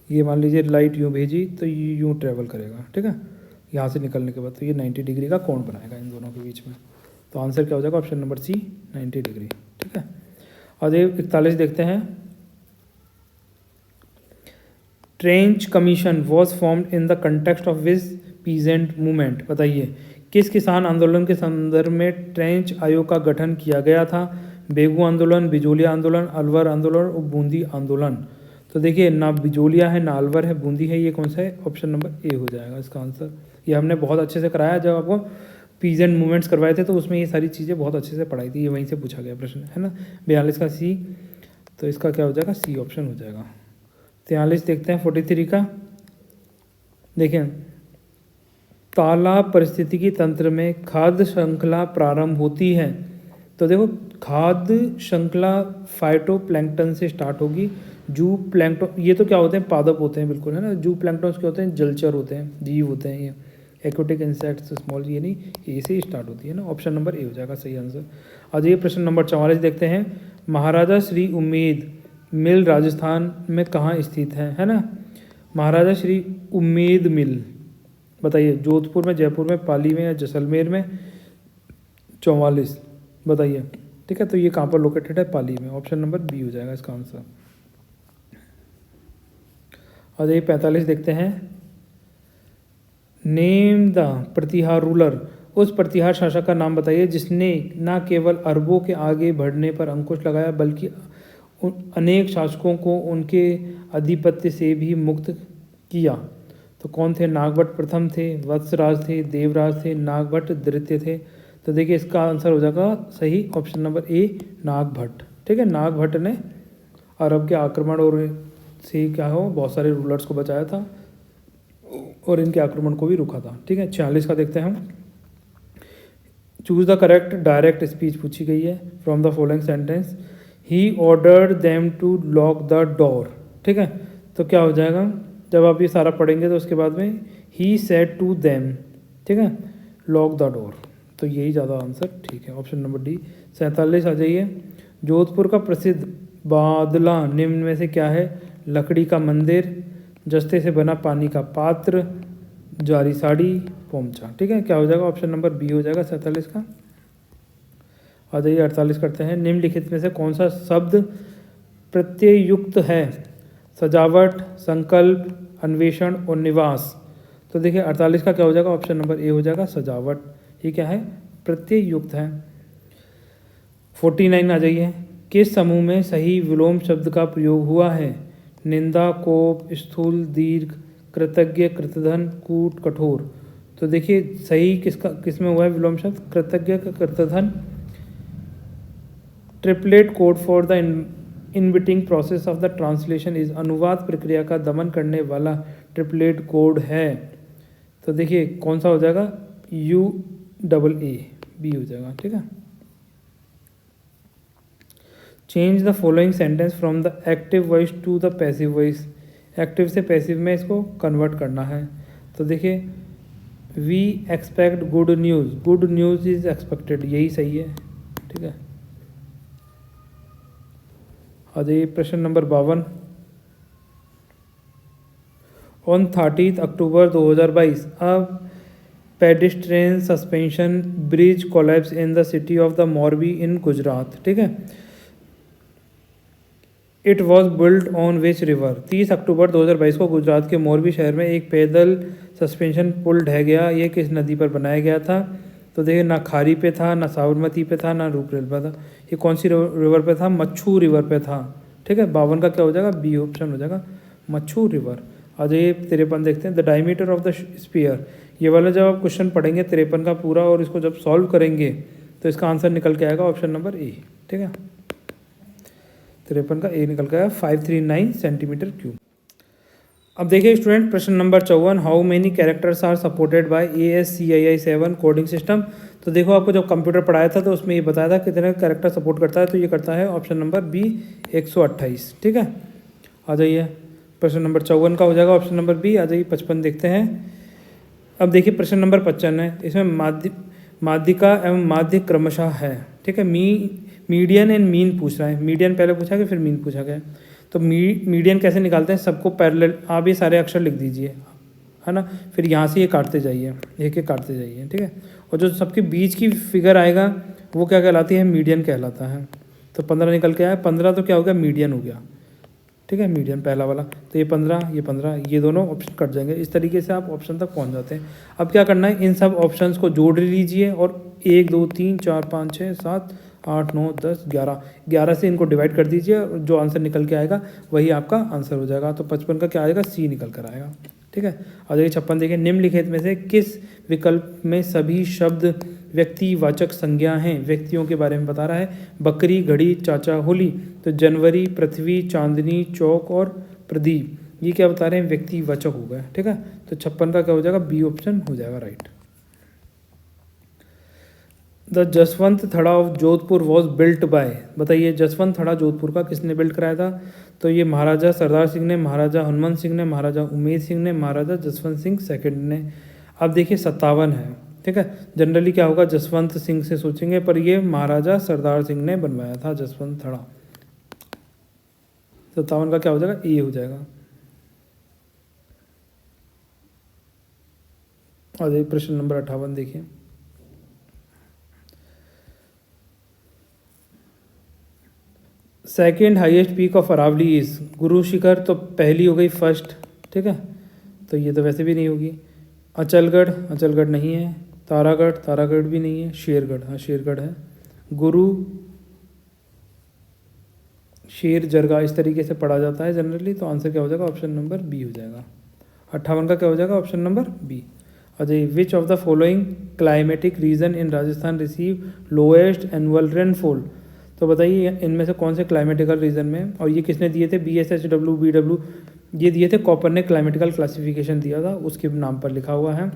ये मान लीजिए लाइट यूँ भेजी तो ये यूँ ट्रेवल करेगा, ठीक है, यहाँ से निकलने के बाद तो ये 90 डिग्री का कोण बनाएगा इन दोनों के बीच में। तो आंसर क्या हो जाएगा, ऑप्शन नंबर सी 90 डिग्री, ठीक है। और ये 41 देखते हैं। Trench commission was formed in the context of which peasant movement. बताइए किस किसान आंदोलन के संदर्भ में ट्रेंच आयोग का गठन किया गया था। बेगू आंदोलन, बिजोलिया आंदोलन, अलवर आंदोलन और बूंदी आंदोलन। तो देखिए ना बिजोलिया है, ना अलवर है, बूंदी है, ये कौन सा है, ऑप्शन नंबर ए हो जाएगा इसका आंसर। ये हमने बहुत अच्छे से कराया, जब आपको पीजेंट मूवमेंट्स करवाए थे तो उसमें ये सारी चीज़ें बहुत अच्छे से पढ़ाई थी, ये वहीं से पूछा गया प्रश्न है ना। 42 का सी, तो इसका क्या हो जाएगा, सी ऑप्शन हो जाएगा। 43 देखते हैं 43 का। देखें, तालाब पारिस्थितिकी तंत्र में खाद्य श्रृंखला प्रारंभ होती है। तो देखो खाद्य श्रृंखला फाइटोप्लैंक्टन से स्टार्ट होगी। जू प्लैंक्टन, ये तो क्या होते हैं, पादप होते हैं बिल्कुल, है ना। जू प्लैंक्टन के होते हैं, जलचर होते हैं, जीव होते हैं ये, एक्वेटिक इंसेक्ट्स स्मॉल, ये नहीं, ए से ही स्टार्ट होती है ना, ऑप्शन नंबर ए हो जाएगा सही आंसर। आज ये प्रश्न नंबर 44 देखते हैं। महाराजा श्री उम्मेद मिल राजस्थान में कहाँ स्थित है ना। महाराजा श्री उम्मेद मिल, बताइए जोधपुर में, जयपुर में, पाली में या जैसलमेर में। 44 बताइए, ठीक है, तो ये कहाँ पर लोकेटेड है, पाली में, ऑप्शन नंबर बी हो जाएगा इसका आंसर। और ये 45 देखते हैं। नेम द प्रतिहार रूलर, उस प्रतिहार शासक का नाम बताइए जिसने न केवल अरबों के आगे बढ़ने पर अंकुश लगाया बल्कि अनेक शासकों को उनके आधिपत्य से भी मुक्त किया। तो कौन थे, नागभट्ट प्रथम थे, वत्सराज थे, देवराज थे, नागभट्ट द्वितीय थे। तो देखिए इसका आंसर हो जाएगा सही, ऑप्शन नंबर ए नागभट्ट, ठीक है। नागभट्ट ने अरब के आक्रमण और से क्या हो बहुत सारे रूलर्स को बचाया था और इनके आक्रमण को भी रोका था, ठीक है। 46 का देखते हैं हम। Choose the correct direct speech पूछी गई है from the following sentence. He ordered them to lock the door, ठीक है। तो क्या हो जाएगा, जब आप ये सारा पढ़ेंगे तो उसके बाद में ही सेड टू देम, ठीक है, लॉक द डोर। तो यही ज़्यादा आंसर ठीक है, ऑप्शन नंबर डी। 47 आ जाइए। जोधपुर का प्रसिद्ध बादला निम्न में से क्या है। लकड़ी का मंदिर, जस्ते से बना पानी का पात्र, जारी साड़ी, पोमचा, ठीक है। क्या हो जाएगा, ऑप्शन नंबर बी हो जाएगा 47 का। आ जाइए 48 करते हैं। निम्नलिखित में से कौन सा शब्द प्रत्ययुक्त है। सजावट, संकल्प, अन्वेषण और निवास। तो देखिए 48 का क्या हो जाएगा, ऑप्शन नंबर ए हो जाएगा सजावट। ये क्या है, प्रत्ययुक्त है। 49 आ जाइए। किस समूह में सही विलोम शब्द का प्रयोग हुआ है। निंदा, कोप, स्थूल, दीर्घ, कृतज्ञ, कृतधन, कूट, कठोर। तो देखिए सही किस में हुआ है विलोम शब्द, कृतज्ञ का कृतधन। Triplet code for the inhibiting process of the translation is, अनुवाद प्रक्रिया का दमन करने वाला ट्रिपलेट कोड है। तो देखिए कौन सा हो जाएगा, UAA, बी हो जाएगा। ठीक है। Change the following sentence from the active voice to the passive voice, active से पैसिव में इसको कन्वर्ट करना है। तो देखिए we expect good news, good news is expected, यही सही है। ठीक है। आ जाइए प्रश्न नंबर 52। ऑन 30 अक्टूबर 2022 अब pedestrian suspension bridge collapse in the city of the Morbi in Gujarat. ठीक है। It was built on which river, 30 अक्टूबर 2022 को गुजरात के मोरबी शहर में एक पैदल सस्पेंशन पुल ढह गया। ये किस नदी पर बनाया गया था। तो देखिए ना खारी पे था, ना साबरमती पे था, ना रूपरेल पे था। ये कौन सी रिवर पे था, मच्छू रिवर पे था। ठीक है। 52 का क्या हो जाएगा, बी ऑप्शन हो जाएगा, मच्छू रिवर। आ जाइए 53 देखते हैं। The diameter of the sphere, ये वाला जब आप क्वेश्चन पढ़ेंगे 53 का पूरा और इसको जब सॉल्व करेंगे तो इसका आंसर निकल के आएगा ऑप्शन नंबर ए। ठीक है। 53 का ए निकल के आया 539 सेंटीमीटर क्यूब। अब देखिए स्टूडेंट प्रश्न number 54, how many characters are supported by ASCII 7 coding system. तो देखो आपको जब कंप्यूटर पढ़ाया था तो उसमें ये बताया था कितने कैरेक्टर सपोर्ट करता है, तो ये करता है ऑप्शन नंबर बी 128। ठीक है। आ जाइए प्रश्न नंबर 54 का हो जाएगा ऑप्शन नंबर बी। आ जाइए 55 देखते हैं। अब देखिए प्रश्न नंबर 55 है, इसमें माध्यिका एवं माध्य क्रमशः है। ठीक है। मीडियन एंड मीन पूछ रहा है, मीडियन पहले पूछा गया फिर मीन पूछा गया। तो मीडियन कैसे निकालते हैं, सबको पैरेलल, आप ये सारे अक्षर लिख दीजिए, है ना, फिर यहाँ से ये काटते जाइए, एक एक काटते जाइए। ठीक है। और जो सबके बीच की फिगर आएगा वो क्या कहलाती है, मीडियन कहलाता है। तो 15 निकल के आया, 15 तो क्या हो गया, मीडियन हो गया। ठीक है, मीडियन पहला वाला। तो ये 15, ये 15, ये दोनों ऑप्शन कट जाएंगे। इस तरीके से आप ऑप्शन तक पहुंच जाते हैं। अब क्या करना है, इन सब ऑप्शंस को जोड़ लीजिए और 1 2 3 4 5 6 7 8 9 10 11 से इनको डिवाइड कर दीजिए और जो आंसर निकल के आएगा वही आपका आंसर हो जाएगा। तो 55 का क्या आएगा, सी निकल कर आएगा। ठीक है। आ जाइए 56 देखिए, निम्नलिखित में से किस विकल्प में सभी शब्द व्यक्तिवाचक संज्ञा हैं। व्यक्तियों के बारे में बता रहा है, बकरी, घड़ी, चाचा, होली। तो जनवरी, पृथ्वी, चांदनी, चौक और प्रदीप, ये क्या बता रहे हैं, व्यक्तिवाचक हो गए। ठीक है। तो 56 का क्या हो जाएगा, बी ऑप्शन हो जाएगा right. The Jaswant Thada of Jodhpur was built by, बताइए जसवंत थड़ा जोधपुर का किसने बिल्ड कराया था। तो ये महाराजा सरदार सिंह ने, महाराजा हनुमंत सिंह ने, महाराजा उमेद सिंह ने, महाराजा जसवंत सिंह सेकंड ने। अब देखिए 57 है। ठीक है। जनरली क्या होगा, जसवंत सिंह से सोचेंगे, पर ये महाराजा सरदार सिंह ने बनवाया था जसवंत थड़ा। 57 का क्या हो जाएगा, ए हो जाएगा। और प्रश्न नंबर 58 देखिए, second highest peak of Aravalli is, Guru Shikhar तो पहली हो गई, फर्स्ट। ठीक है। तो ये तो वैसे भी नहीं होगी। अचलगढ़, अचलगढ़ नहीं है। तारागढ़, तारागढ़ भी नहीं है। शेरगढ़, हाँ शेरगढ़ है। गुरु, शेर, जरगा, इस तरीके से पढ़ा जाता है जनरली। तो आंसर क्या हो जाएगा, ऑप्शन नंबर बी हो जाएगा। 58 का क्या हो जाएगा, option number B. Ajay, which of the following climatic region in Rajasthan receive lowest annual rainfall. तो बताइए इनमें से कौन से क्लाइमेटिकल रीजन में, और ये किसने दिए थे, BSHW BW, ये दिए थे कॉपर ने, क्लाइमेटिकल क्लासिफिकेशन दिया था, उसके नाम पर लिखा हुआ है।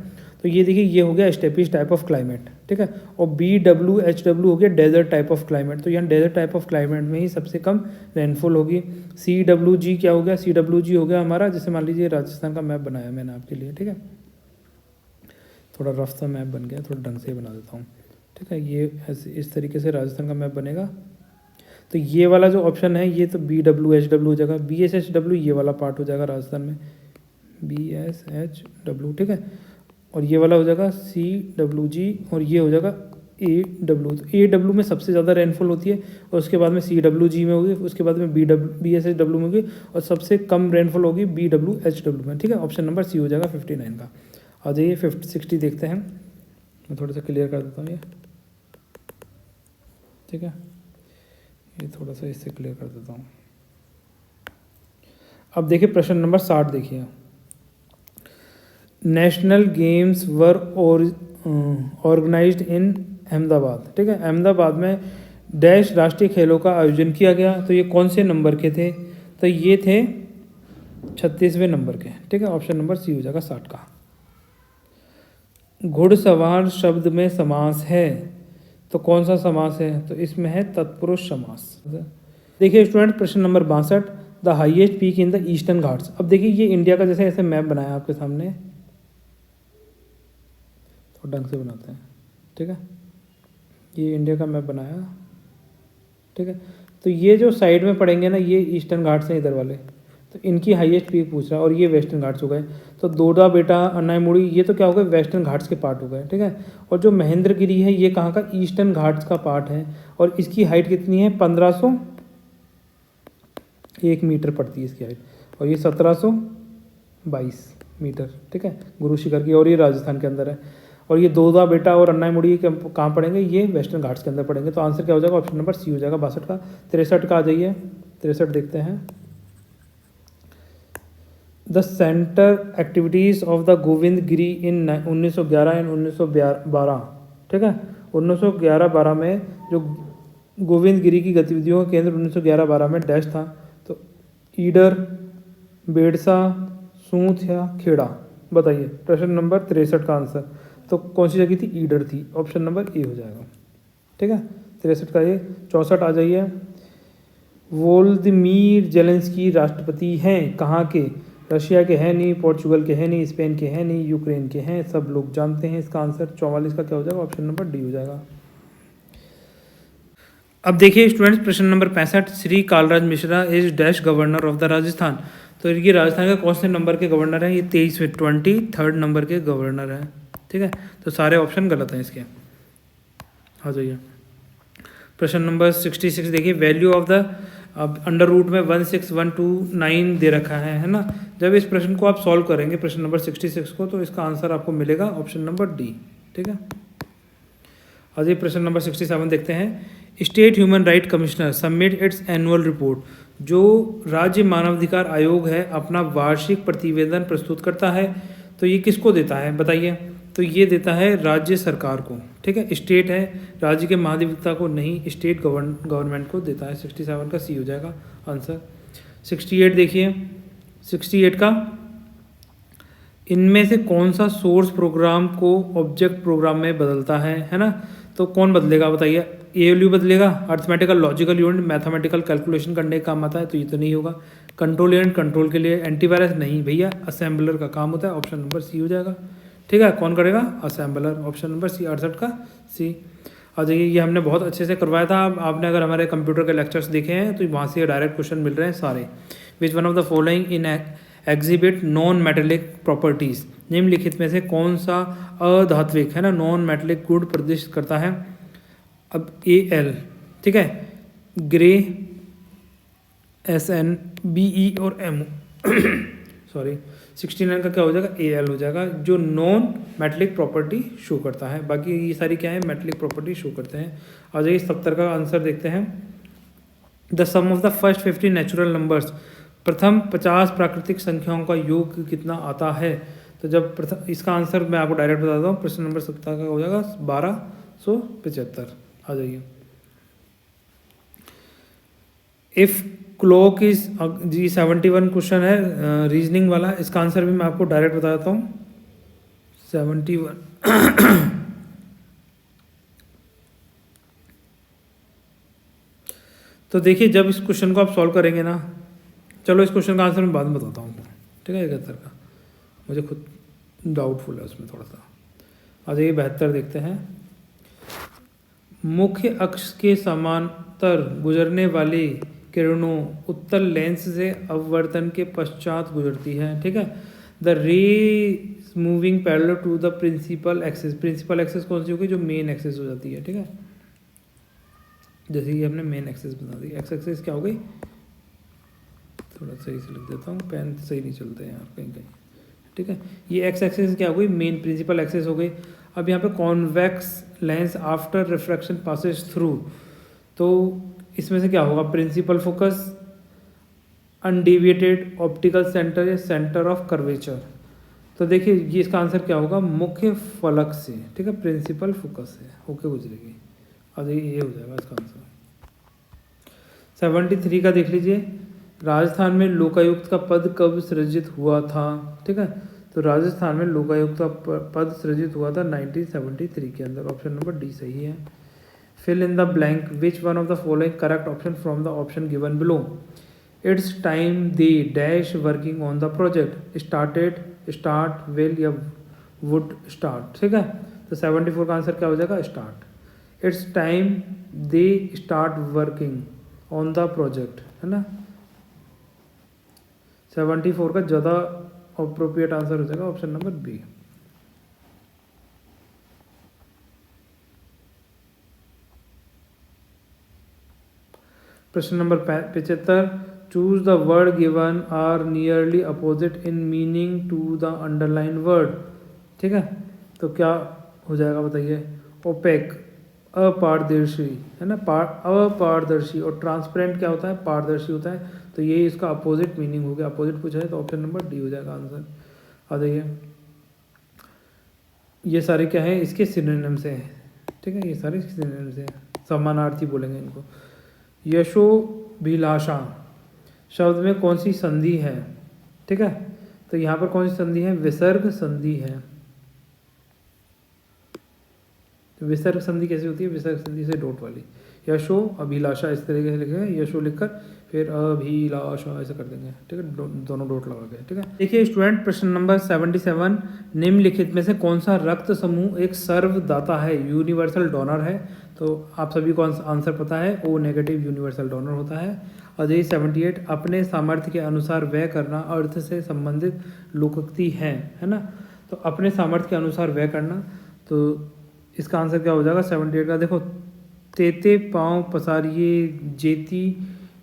तो ये देखिए ये हो गया स्टेपिश टाइप ऑफ क्लाइमेट। ठीक है। और BWHW हो गया डेजर्ट टाइप ऑफ क्लाइमेट। तो यहाँ डेजर्ट टाइप ऑफ क्लाइमेट में ही सबसे कम रेनफॉल होगी। CWG क्या हो गया, CWG हो गया हमारा, जैसे मान लीजिए राजस्थान का मैप बनाया मैंने आपके लिए। ठीक है। थोड़ा रफ सा मैप बन गया, थोड़ा ढंग से बना देता हूँ। ठीक है। ये ऐसे इस तरीके से राजस्थान का मैप बनेगा। तो ये वाला जो ऑप्शन है ये तो BWHW हो जाएगा। BSHW ये वाला पार्ट हो जाएगा राजस्थान में, BSHW। ठीक है। और ये वाला हो जाएगा CWG और ये हो जाएगा AW। तो AW में सबसे ज़्यादा रेनफॉल होती है और उसके बाद में CWG में होगी, उसके बाद में BSHW में होगी और सबसे कम रेनफॉल होगी BWHW में। ठीक है। ऑप्शन नंबर सी हो जाएगा 59 का। आ जाइए 60 देखते हैं, मैं थोड़ा सा क्लियर कर देता हूँ ये। ठीक है। ये थोड़ा सा इससे क्लियर कर देता हूँ। अब देखिए प्रश्न नंबर 60 देखिए, नेशनल गेम्स वर ऑर्गेनाइज्ड इन अहमदाबाद, ठीक है। अहमदाबाद में डैश राष्ट्रीय खेलों का आयोजन किया गया, तो ये कौन से नंबर के थे? तो ये थे 36वें नंबर के, ठीक है। ऑप्शन नंबर सी हो जाएगा 60 का। घुड़सवार शब्द में समास है, तो कौन सा समास है? तो इसमें है तत्पुरुष समास। देखिए स्टूडेंट, प्रश्न number 62, the highest peak in the eastern Ghats. अब देखिए ये इंडिया का जैसे ऐसे मैप बनाया आपके सामने, तो ढंग से बनाते हैं, ठीक है। ये इंडिया का मैप बनाया, ठीक है। तो ये जो साइड में पड़ेंगे ना, ये ईस्टर्न घाट्स हैं इधर वाले, तो इनकी हाईएस्ट पीक पूछ रहा है, और ये वेस्टर्न घाट्स हो गए। तो डोडा बेटा, अन्नाईमुड़ी, ये तो क्या हो गए? वेस्टर्न घाट्स के पार्ट हो गए, ठीक है। और जो महेंद्रगिरी है, ये कहाँ का? ईस्टर्न घाट्स का पार्ट है, और इसकी हाइट कितनी है? 1501 मीटर पड़ती है इसकी हाइट, और ये 1722 मीटर, ठीक है, गुरु शिखर की। और ये राजस्थान के अंदर है। और ये दोदा बेटा और अन्नाईमुड़ी कहाँ पड़ेंगे? ये वेस्टर्न घाट्स के अंदर पड़ेंगे। तो आंसर क्या हो जाएगा? ऑप्शन नंबर सी हो जाएगा 62 का। 63 का आ जाइए, 63 देखते हैं। The centre activities of the Govind Giri in 1911 and 1912, ठीक है। 1911-12 में जो गोविंद गिरी की गतिविधियों का केंद्र 1911-12 में डैश था, तो ईडर, बेड़सा, सूंथ या खेड़ा, बताइए। प्रश्न नंबर 63 का आंसर, तो कौन सी जगह थी? ईडर थी। ऑप्शन नंबर ए हो जाएगा, ठीक है। 63 का ये। 64 आ जाइए। वोल्दिमीर जेलेंस्की राष्ट्रपति हैं कहाँ के? रशिया के हैं नहीं, पोर्चुगल के हैं नहीं, स्पेन के हैं नहीं, यूक्रेन के हैं, सब लोग जानते हैं। इसका आंसर 44 का क्या हो जाएगा? ऑप्शन नंबर डी हो जाएगा। अब देखिए स्टूडेंट्स, प्रश्न number 65, Shri Kalraj Mishra is dash governor of the Rajasthan. तो ये राजस्थान के कौन से नंबर के गवर्नर हैं? ये 23 नंबर के गवर्नर हैं, ठीक है। तो सारे ऑप्शन गलत हैं इसके। आ जाइए प्रश्न नंबर 66, देखिए वैल्यू ऑफ द, अब अंडर रूट में 16129 दे रखा है ना। जब इस प्रश्न को आप सॉल्व करेंगे, प्रश्न नंबर 66 को, तो इसका आंसर आपको मिलेगा ऑप्शन नंबर डी, ठीक है। आज प्रश्न नंबर 67 देखते हैं। State human right commissioner submit it's annual report. जो राज्य मानवाधिकार आयोग है अपना वार्षिक प्रतिवेदन प्रस्तुत करता है, तो ये किसको देता है बताइए? तो ये देता है राज्य सरकार को, ठीक है। स्टेट है, राज्य के महाधिवक्ता को नहीं, स्टेट गवर्नमेंट को देता है। 67 का सी हो जाएगा आंसर। 68 देखिए, 68 का, इनमें से कौन सा सोर्स प्रोग्राम को ऑब्जेक्ट प्रोग्राम में बदलता है ना। तो कौन बदलेगा बताइए? ALU बदलेगा, arithmetical logical unit mathematical calculation करने का काम आता है, तो ये तो नहीं होगा। कंट्रोल यूनिट कंट्रोल के लिए, एंटीवायरस नहीं भैया, असेंबलर का काम होता है। ऑप्शन नंबर सी हो जाएगा, ठीक है। कौन करेगा? असेंबलर। ऑप्शन नंबर सी, 68 का सी। आ जाइए, ये हमने बहुत अच्छे से करवाया था। आपने अगर हमारे कंप्यूटर के लेक्चर्स देखे हैं तो वहाँ से डायरेक्ट क्वेश्चन मिल रहे हैं सारे। विच one of the following in exhibit non metallic properties, निम्नलिखित में से कौन सा अधात्विक है ना, नॉन मेटेलिक गुण प्रदर्शित करता है? अब AL, ठीक है, ग्रे, SN, BE और MO सॉरी 69 का क्या हो जाएगा? AL हो जाएगा, जो नॉन मेटेलिक प्रॉपर्टी शो करता है। बाकी ये सारी क्या है? मेटेलिक प्रॉपर्टी शो करते हैं। आ जाइए 70 का आंसर देखते हैं। The sum of the first 50 natural numbers, प्रथम 50 प्राकृतिक संख्याओं का योग कितना आता है? तो जब प्रथम, इसका आंसर मैं आपको डायरेक्ट बताता हूँ। प्रश्न नंबर 70 का हो जाएगा 1275। आ जाइए। इफ़ क्लॉक इज, जी 71 क्वेश्चन है रीजनिंग वाला, इसका आंसर भी मैं आपको डायरेक्ट बता देता हूँ। 71 तो देखिए, जब इस क्वेश्चन को आप सॉल्व करेंगे ना, चलो इस क्वेश्चन का आंसर मैं बाद में बताता हूँ, ठीक है। 71 का मुझे खुद डाउटफुल है उसमें थोड़ा सा। आ जाइए 72 देखते हैं। मुख्य अक्ष के समांतर गुजरने वाली किरणों उत्तल लेंस से अववर्तन के पश्चात गुजरती है, ठीक है। The ray moving parallel to the principal axis, principal axis कौन सी होगी? जो मेन एक्सिस हो जाती है, ठीक है। जैसे कि हमने मेन एक्सिस बता दी। एक्स एक्सिस क्या हो गई? थोड़ा सही से लिख देता हूँ, पेन सही नहीं चलते हैं यार कहीं कहीं, ठीक है। ये एक्स एक्सिस क्या हो गई? मेन प्रिंसिपल एक्सिस हो गई। अब यहाँ पे convex lens after refraction passes through, तो इसमें से क्या होगा? Principal focus, undeviated optical centre या सेंटर ऑफ कर्वेचर। तो देखिए ये इसका आंसर क्या होगा, मुख्य फलक से, ठीक है, प्रिंसिपल फोकस से होके गुजरेगी। और ये हो जाएगा इसका आंसर। 73 का देख लीजिए, राजस्थान में लोकायुक्त का पद कब सृजित हुआ था, ठीक है। तो राजस्थान में लोकायुक्त का पद सृजित हुआ था 1973 के अंदर। ऑप्शन नंबर डी सही है। Fill in the blank, which one of the following correct option from the option given below. It's time they dash working on the project, started, start, will या वुड स्टार्ट, ठीक है। तो 74 का आंसर क्या हो जाएगा, start. It's time they start working on the project, है ना। 74 का ज़्यादा अप्रोप्रिएट आंसर हो जाएगा ऑप्शन नंबर बी। प्रश्न number 75, choose the word given are nearly opposite in meaning to the underline word, ठीक है। तो क्या हो जाएगा बताइए, ओपेक, अपारदर्शी, है ना, अपारदर्शी, और ट्रांसपेरेंट क्या होता है, पारदर्शी होता है। तो ये इसका अपोजिट मीनिंग हो गया, अपोजिट पूछा है तो ऑप्शन नंबर डी हो जाएगा आंसर। आ जाइए, ये सारे क्या है, इसके सिनोनिम से हैं, ठीक है, ये सारे सिनोनिम से हैं, समानार्थी बोलेंगे इनको। यशोभिलाषा शब्द में कौन सी संधि है, ठीक है। तो यहाँ पर कौन सी संधि है, विसर्ग संधि है। तो विसर्ग संधि कैसी होती है, विसर्ग संधि से डॉट वाली। यशो अभिलाषा इस तरीके से लिखेंगे, यशो लिखकर फिर अभिलाषा ऐसे कर देंगे, ठीक है, दोनों डॉट लगा के, ठीक है। देखिए स्टूडेंट, प्रश्न नंबर 77, निम्नलिखित में से कौन सा रक्त समूह एक सर्वदाता है, यूनिवर्सल डोनर है। तो आप सभी को आंसर पता है, ओ नेगेटिव यूनिवर्सल डोनर होता है। और यही 78, अपने सामर्थ्य के अनुसार व्यय करना अर्थ से संबंधित लोकोक्ति है ना। तो अपने सामर्थ्य के अनुसार व्यय करना, तो इसका आंसर क्या हो जाएगा 78 का। देखो, तेते पाँव पसारिए जेती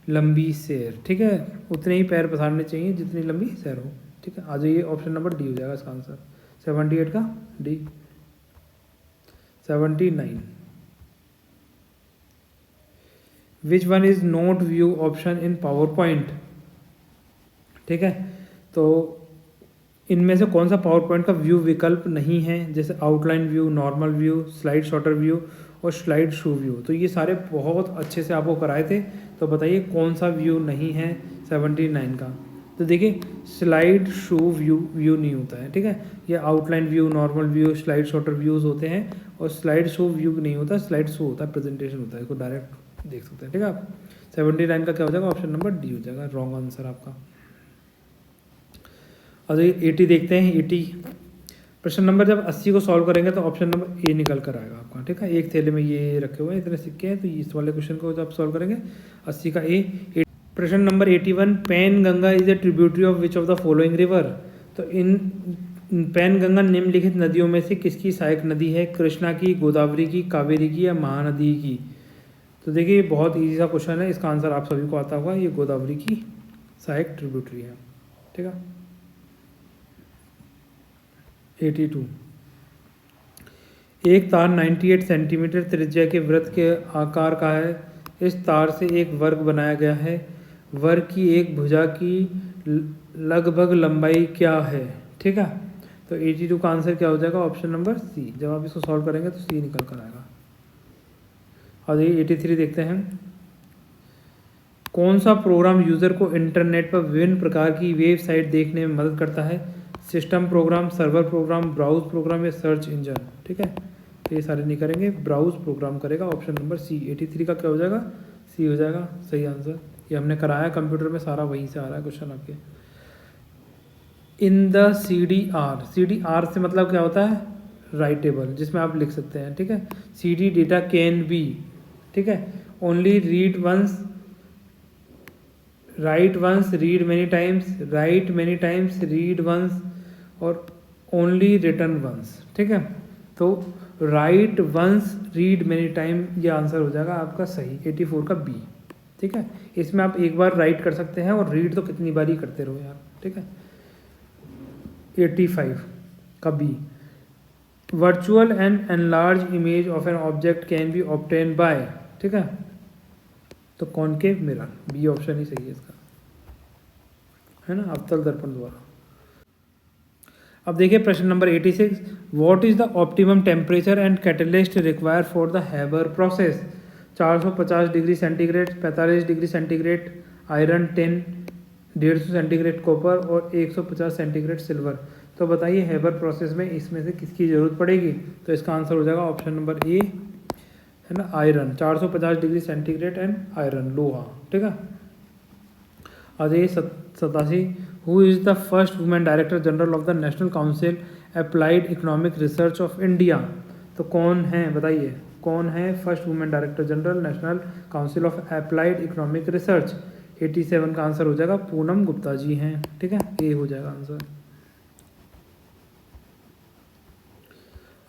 लंबी सैर, ठीक है, उतने ही पैर पसारने चाहिए जितनी लंबी सैर हो, ठीक है। आ जाइए, ऑप्शन नंबर डी हो जाएगा इसका आंसर, 78 का D. 79, which one is not view option in power point, ठीक है। तो इनमें से कौन सा पावर पॉइंट का व्यू विकल्प नहीं है, जैसे outline view, normal view, slide sorter view और स्लाइड शो व्यू। तो ये सारे बहुत अच्छे से आपको कराए थे, तो बताइए कौन सा व्यू नहीं है 79 का। तो देखिए, स्लाइड शो व्यू नहीं होता है, ठीक है। ये outline view, normal view, slide sorter views होते हैं, और स्लाइड शो व्यू नहीं होता, स्लाइड शो होता है, प्रेजेंटेशन होता है, इसको डायरेक्ट देख सकते हैं, ठीक है आप। 79 का क्या हो जाएगा, ऑप्शन नंबर डी हो जाएगा, रॉन्ग आंसर आपका। और 80 देखते हैं। 80 प्रश्न नंबर जब 80 को सॉल्व करेंगे तो ऑप्शन नंबर ए निकल कर आएगा आपका, ठीक है। एक थैले में ये रखे हुए हैं, इतने सिक्के हैं, तो इस वाले क्वेश्चन को जब सॉल्व करेंगे 80 का ए। प्रश्न number 81, pan Ganga is a tributary of which of the following river. तो इन पैन गंगा निम्नलिखित नदियों में से किसकी सहायक नदी है, कृष्णा की, गोदावरी की, कावेरी की या महानदी की। तो देखिए, ये बहुत ईजी सा क्वेश्चन है, इसका आंसर आप सभी को आता होगा, ये गोदावरी की सहायक ट्रिब्यूटरी है, ठीक है। 82, एक तार 98 सेंटीमीटर त्रिज्या के वृत्त के आकार का है, इस तार से एक वर्ग बनाया गया है, वर्ग की एक भुजा की लगभग लंबाई क्या है, ठीक है। तो 82 का आंसर क्या हो जाएगा, ऑप्शन नंबर सी। जब आप इसको सॉल्व करेंगे तो सी निकल कर आएगा। और ये 83 देखते हैं, कौन सा प्रोग्राम यूज़र को इंटरनेट पर विभिन्न प्रकार की वेबसाइट देखने में मदद करता है, system program, server program, browse program या सर्च इंजन, ठीक है। तो ये सारे नहीं करेंगे, ब्राउज प्रोग्राम करेगा, ऑप्शन नंबर सी। 83 का क्या हो जाएगा, सी हो जाएगा सही आंसर। ये हमने कराया कंप्यूटर में, सारा वहीं से आ रहा है क्वेश्चन आपके। इन द CDR, CDR से मतलब क्या होता है, राइटेबल, जिसमें आप लिख सकते हैं, ठीक है। CD डेटा कैन बी, ठीक है, only read once, write once, read many times, write many times, read once और ओनली रिटर्न वंस, ठीक है। तो write once, read many time, ये आंसर हो जाएगा आपका सही, 84 का बी, ठीक है। इसमें आप एक बार राइट कर सकते हैं और रीड तो कितनी बार ही करते रहो यार, ठीक है। 85 का B, virtual and enlarge image of an object can be obtain by, ठीक है। तो कॉनकेव मिरर, बी ऑप्शन ही सही है इसका, है ना, अवतल दर्पण द्वारा। अब देखिए प्रश्न number 86, what is the optimum temperature and catalyst require for the Haber process. 450 degree centigrade, 45 degree centigrade iron tin, 150 centigrade copper और 150 सेंटीग्रेड सिल्वर। तो बताइए हैबर प्रोसेस में इसमें से किसकी ज़रूरत पड़ेगी। तो इसका आंसर हो जाएगा ऑप्शन नंबर ए, है ना, iron. 450 degree centigrade and iron, लोहा। ठीक है। Ajay 87, who is the first women director general of the national council applied economic research of India. तो कौन है बताइए, कौन है first women director general national council of applied economic research. 87 का आंसर हो जाएगा पूनम गुप्ता जी हैं। ठीक है, ए हो जाएगा आंसर।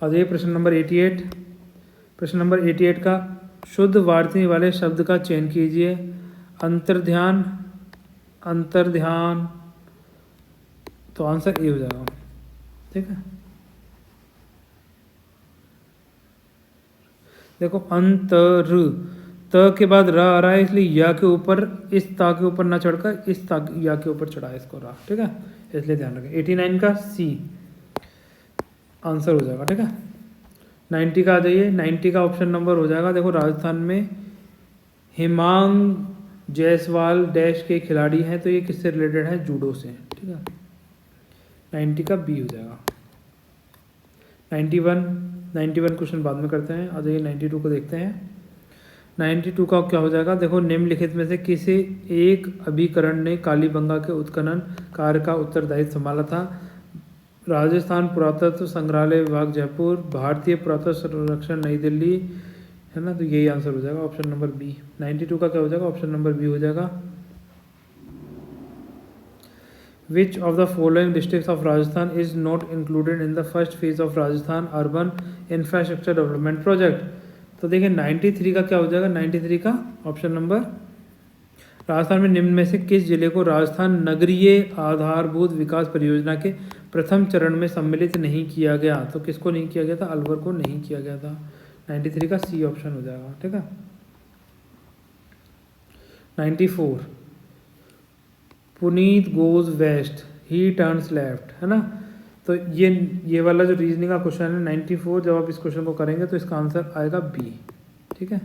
अजय प्रश्न नंबर 88, प्रश्न नंबर 88 का शुद्ध वार्तनी वाले शब्द का चयन कीजिए। अंतर्ध्यान, अंतर्ध्यान, तो आंसर ए हो जाएगा। ठीक है, देखो अंतर, त के बाद र आ रहा है, इसलिए या के ऊपर, इस ता के ऊपर ना चढ़कर इस ता या के ऊपर चढ़ा है इसको रा। ठीक है, इसलिए ध्यान रखें। 89 का सी आंसर हो जाएगा। ठीक है, 90 का आ जाइए। 90 का ऑप्शन नंबर हो जाएगा, देखो राजस्थान में हिमांग जायसवाल डैश के खिलाड़ी हैं, तो ये किससे रिलेटेड है, जूडो से। ठीक है, 90 का बी हो जाएगा। 91 क्वेश्चन बाद में करते हैं। आ जाइए 92 को देखते हैं। 92 का क्या हो जाएगा, देखो निम्नलिखित में से किसी एक अभिकरण ने कालीबंगा के उत्खनन कार्य का उत्तरदायित्व संभाला था। राजस्थान पुरातत्व संग्रहालय विभाग जयपुर, भारतीय पुरातत्व संरक्षण नई दिल्ली, है ना। तो यही आंसर हो जाएगा ऑप्शन नंबर बी। 92 का क्या हो जाएगा, ऑप्शन नंबर बी हो जाएगा। Which of the following districts of Rajasthan is not included in the first phase of Rajasthan Urban Infrastructure Development Project। तो देखिए 93 का क्या हो जाएगा, 93 का ऑप्शन नंबर, राजस्थान में निम्न में से किस जिले को राजस्थान नगरीय आधारभूत विकास परियोजना के प्रथम चरण में सम्मिलित नहीं किया गया। तो किसको नहीं किया गया था, अलवर को नहीं किया गया था। 93 का सी ऑप्शन हो जाएगा। ठीक है, 94, Puneet goes west he turns left, है ना। तो ये वाला जो रीजनिंग का क्वेश्चन है 94, जब आप इस क्वेश्चन को करेंगे तो इसका आंसर आएगा बी। ठीक है,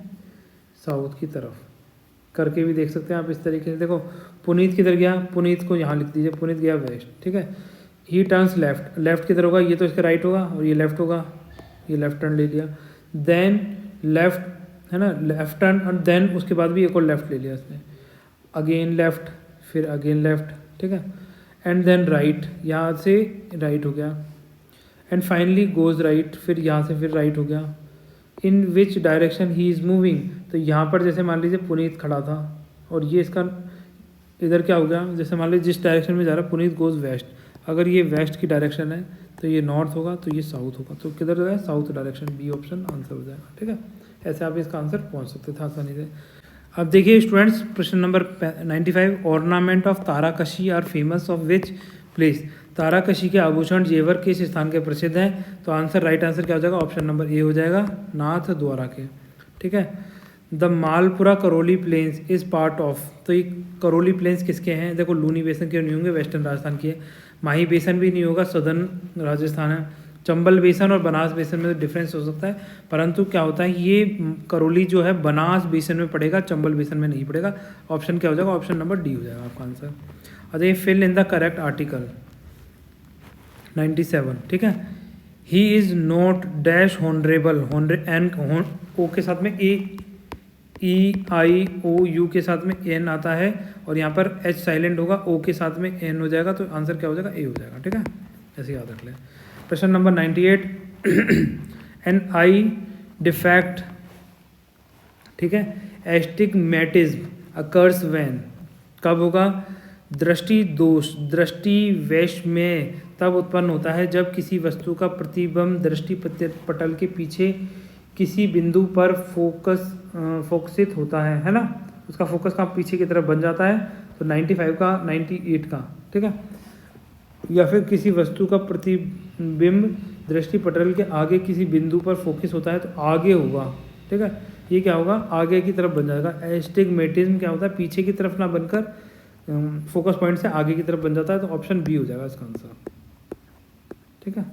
साउथ की तरफ करके भी देख सकते हैं आप इस तरीके से। देखो पुनीत किधर गया, पुनीत को यहाँ लिख दीजिए, पुनीत गया वेस्ट। ठीक है, ही टर्न्स लेफ्ट, लेफ्ट किधर होगा, ये तो इसका राइट होगा और ये लेफ्ट होगा, ये लेफ्ट टर्न ले लिया। देन लेफ्ट, है ना, लेफ्ट टर्न, और देन उसके बाद भी एक और लेफ्ट ले लिया इसने, अगेन लेफ्ट, फिर अगेन लेफ्ट। ठीक है, एंड देन राइट, यहाँ से राइट हो गया, एंड फाइनली गोज राइट, फिर यहाँ से फिर राइट हो गया। In which direction he is moving, तो यहाँ पर जैसे मान लीजिए पुनीत खड़ा था और ये इसका इधर क्या हो गया, जैसे मान लीजिए जिस डायरेक्शन में जा रहा है पुनीत गोज वेस्ट, अगर ये वेस्ट की डायरेक्शन है तो ये नॉर्थ होगा, तो ये साउथ होगा, तो किधर जाएगा, south direction, B option answer हो जाएगा। ठीक है, ऐसे आप इसका आंसर पहुँच सकते थे आसानी से। अब देखिए स्टूडेंट्स, प्रश्न number 95, ornament of Tarakashi are famous of which place. Tarakashi के आभूषण जेवर किस स्थान के प्रसिद्ध हैं। तो आंसर, राइट आंसर क्या हो जाएगा, ऑप्शन नंबर ए हो जाएगा, नाथ द्वारा के। ठीक है, the Malpura Karauli plains is part of, तो ये करौली प्लेन्स किसके हैं, देखो लूनी बेसन के नहीं होंगे, वेस्टर्न राजस्थान की है। माही बेसन भी नहीं होगा, सदर्न राजस्थान है। चंबल बेसन और बनास बेसन में तो डिफरेंस हो सकता है, परंतु क्या होता है, ये करौली जो है बनास बेसन में पड़ेगा, चंबल बेसन में नहीं पड़ेगा। ऑप्शन क्या हो जाएगा, ऑप्शन नंबर डी हो जाएगा आपका आंसर। अरे fill in the correct article. 97, ठीक है, he is not dash honourable, an O के साथ में EIOU के साथ में एन आता है, और यहाँ पर एच साइलेंट होगा, ओ के साथ में एन हो जाएगा, तो आंसर क्या हो जाएगा, ए हो जाएगा। ठीक है, ऐसे याद रख लें। प्रश्न नंबर 98, एन आई डिफेक्ट, ठीक है, एस्टिग्मेटिज्म अकर्स व्हेन, कब होगा, दृष्टि दोष, दृष्टि वैषम्य तब उत्पन्न होता है जब किसी वस्तु का प्रतिबिंब दृष्टि पटल के पीछे किसी बिंदु पर फोकसित होता है ना, उसका फोकस का पीछे की तरफ बन जाता है। तो 95 का, 98 का, ठीक है, या फिर किसी वस्तु का प्रतिबिंब दृष्टि पटल के आगे किसी बिंदु पर फोकस होता है, तो आगे होगा। ठीक है, ये क्या होगा, आगे की तरफ बन जाएगा। एस्टिग्मेटिज्म क्या होता है, पीछे की तरफ ना बनकर फोकस पॉइंट से आगे की तरफ बन जाता है, तो ऑप्शन बी हो जाएगा इसका आंसर। ठीक है।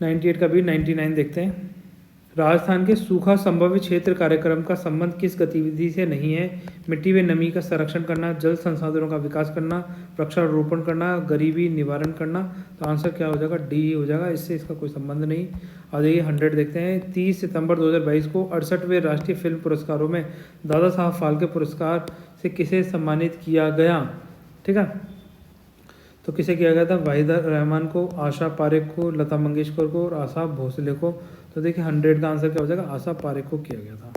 98 का भी 99 देखते हैं। राजस्थान के सूखा संभावित क्षेत्र कार्यक्रम का संबंध किस गतिविधि से नहीं है? मिट्टी में नमी का संरक्षण करना, जल संसाधनों का विकास करना, वृक्षारोपण करना, गरीबी निवारण करना। तो आंसर क्या हो जाएगा? डी हो जाएगा। इससे इसका कोई संबंध नहीं। और ये 100 देखते हैं। 30 सितंबर 2022 को 68वें राष्ट्रीय फिल्म पुरस्कारों में दादा साहब फाल्के पुरस्कार से किसे सम्मानित किया गया? ठीक है, तो किसे किया गया था? वाहिदा रहमान को, आशा पारेख को, लता मंगेशकर को और आशा भोसले को। तो देखिए 100 का आंसर क्या हो जाएगा? आशा पारेख को किया गया था।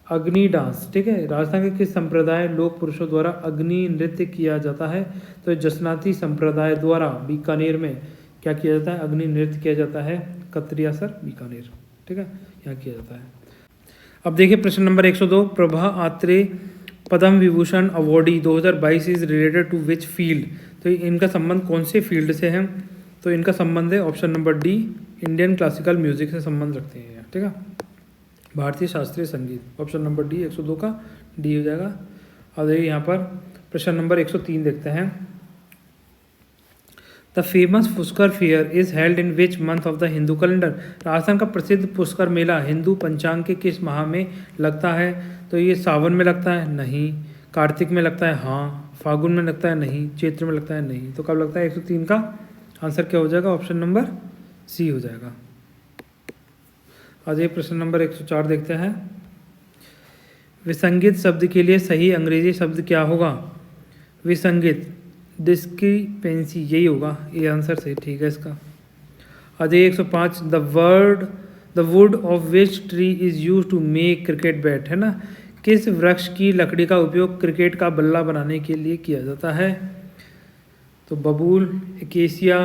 अग्नि डांस, ठीक है, राजस्थान के किस संप्रदाय लोक पुरुषों द्वारा अग्नि नृत्य किया जाता है? तो जसनाती संप्रदाय द्वारा बीकानेर में क्या किया जाता है? अग्नि नृत्य किया जाता है। कतरियासर, बीकानेर, ठीक है, यहाँ किया जाता है। अब देखिए प्रश्न number 102। Prabha Atre Padma Vibhushan awardee 2022 is related to which field? तो इनका संबंध कौन से फील्ड से है? तो इनका संबंध है option number D, Indian classical music से संबंध रखते हैं, ठीक है, भारतीय शास्त्रीय संगीत। ऑप्शन नंबर डी 102 का डी हो जाएगा। और देखिए यहाँ पर प्रश्न नंबर 103 देखते हैं। The famous Pushkar fair is held in which month of the Hindu calendar? Rajasthan का प्रसिद्ध पुष्कर मेला हिंदू पंचांग के किस माह में लगता है? तो ये सावन में लगता है? नहीं। कार्तिक में लगता है? हाँ। फागुन में लगता है? नहीं। चैत्र में लगता है? नहीं। तो कब लगता है? 103 का आंसर क्या हो जाएगा? ऑप्शन नंबर सी हो जाएगा। आज ये प्रश्न नंबर 104 देखते हैं। विसंगीत शब्द के लिए सही अंग्रेजी शब्द क्या होगा? विसंगीत, डिस्क्रिपेंसी, यही होगा। ये आंसर सही, ठीक है इसका। आज 105। The wood of which tree is use to make cricket bat, है ना, किस वृक्ष की लकड़ी का उपयोग क्रिकेट का बल्ला बनाने के लिए किया जाता है? तो बबूल, एकेसिया,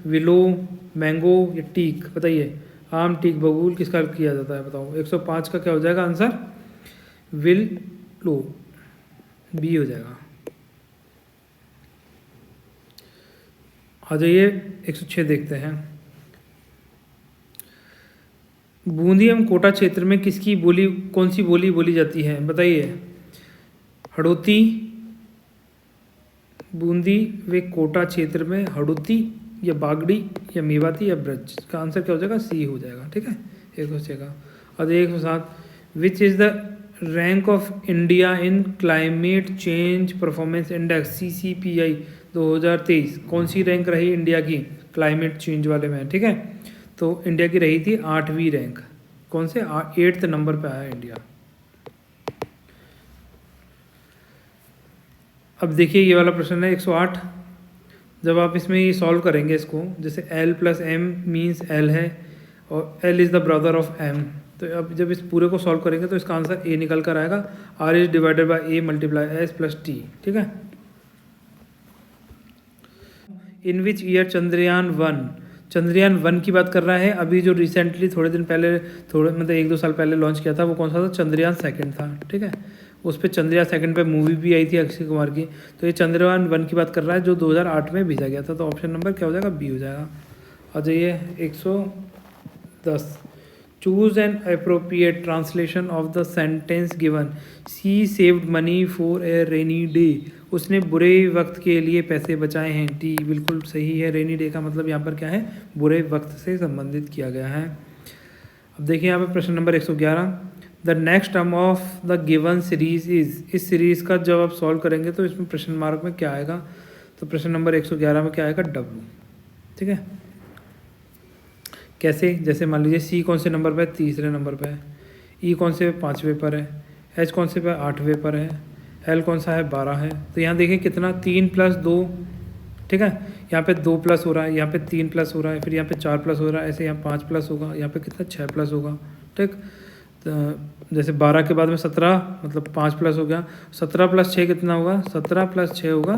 विलो, मैंगो या टीक? बताइए। आम, टीक, बबूल, किसका किया जाता है? बताओ। 105 का क्या हो जाएगा आंसर? विलो, बी हो जाएगा। आ जाइए 106 देखते हैं। बूंदी एवं कोटा क्षेत्र में किसकी बोली, कौन सी बोली बोली जाती है? बताइए। हड़ौती, बूंदी व कोटा क्षेत्र में हड़ौती या बागड़ी या मेवाती या ब्रज? का आंसर क्या हो जाएगा? सी हो जाएगा, ठीक है। 106 का। और 107। Which is the rank of India in climate change performance index CCPI 2023? कौन सी रैंक रही इंडिया की क्लाइमेट चेंज वाले में? ठीक है, तो इंडिया की रही थी 8वीं रैंक। कौन से? 8th नंबर पे आया इंडिया। अब देखिए ये वाला प्रश्न है 108। जब आप इसमें ये सॉल्व करेंगे इसको, जैसे L + M मीन्स L है और L is the brother of M, तो अब जब इस पूरे को सॉल्व करेंगे तो इसका आंसर A निकल कर आएगा। R is divided by A × S + T, ठीक है। इन विच ईयर चंद्रयान 1 की बात कर रहा है। अभी जो रिसेंटली थोड़े दिन पहले, मतलब 1-2 साल पहले लॉन्च किया था, वो कौन सा था? चंद्रयान 2 था, ठीक है। उस पर चंद्रयान 2 पे मूवी भी आई थी अक्षय कुमार की। तो ये चंद्रयान 1 की बात कर रहा है जो 2008 में भेजा गया था। तो ऑप्शन नंबर क्या हो जाएगा? बी हो जाएगा। आ जाइए 110। Choose an appropriate translation of the sentence given. She saved money for a rainy day. उसने बुरे वक्त के लिए पैसे बचाए हैं। टी बिल्कुल सही है। रेनी डे का मतलब यहाँ पर क्या है? बुरे वक्त से संबंधित किया गया है। अब देखिए यहाँ पर प्रश्न number 111। The next term of the given series is. इस सीरीज़ का जब आप सॉल्व करेंगे तो इसमें प्रश्न मार्क में क्या आएगा? तो प्रश्न नंबर 111 में क्या आएगा? W, ठीक है। कैसे? जैसे मान लीजिए सी कौन से नंबर पर है? 3रे नंबर पर है। ई कौन से 5वें पर है? एच कौन से पर 8वें पर है? एल कौन सा है? 12 है। तो यहाँ देखिए कितना, 3 + 2, ठीक है। यहाँ पे 2 प्लस हो रहा है, यहाँ पे 3 प्लस हो रहा है, फिर यहाँ पे 4 प्लस हो रहा है, ऐसे यहाँ 5 प्लस होगा, यहाँ पे कितना 6 प्लस होगा, ठीक। तो जैसे 12 के बाद में 17, मतलब 5 प्लस हो गया। 17 + 6 कितना होगा? 17 + 6 होगा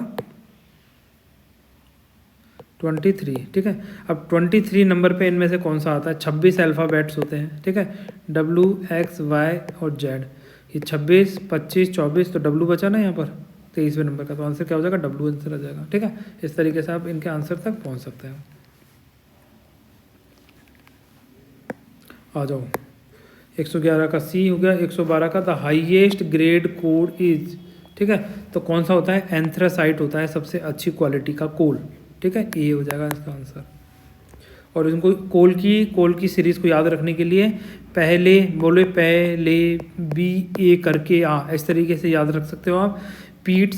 23, ठीक है। अब 23 नंबर पे इनमें से कौन सा आता है? 26 अल्फ़ाबेट्स होते हैं, ठीक है। W, X, Y और Z। ये 26, 25, 24, तो W बचा ना यहाँ पर 23वें नंबर का। तो आंसर क्या हो जाएगा? W आंसर आ जाएगा, ठीक है। इस तरीके से आप इनके आंसर तक पहुँच सकते हैं। आ जाओ 111 का सी हो गया। 112 का the highest grade code is ठीक है। तो कौन सा होता है, एंथ्रासाइट होता है सबसे अच्छी क्वालिटी का कोल, ठीक है, ये हो जाएगा इसका आंसर। और इनको कोल की सीरीज़ को याद रखने के लिए पहले बोले पहले बी ए करके इस तरीके से याद रख सकते हो आप। पीट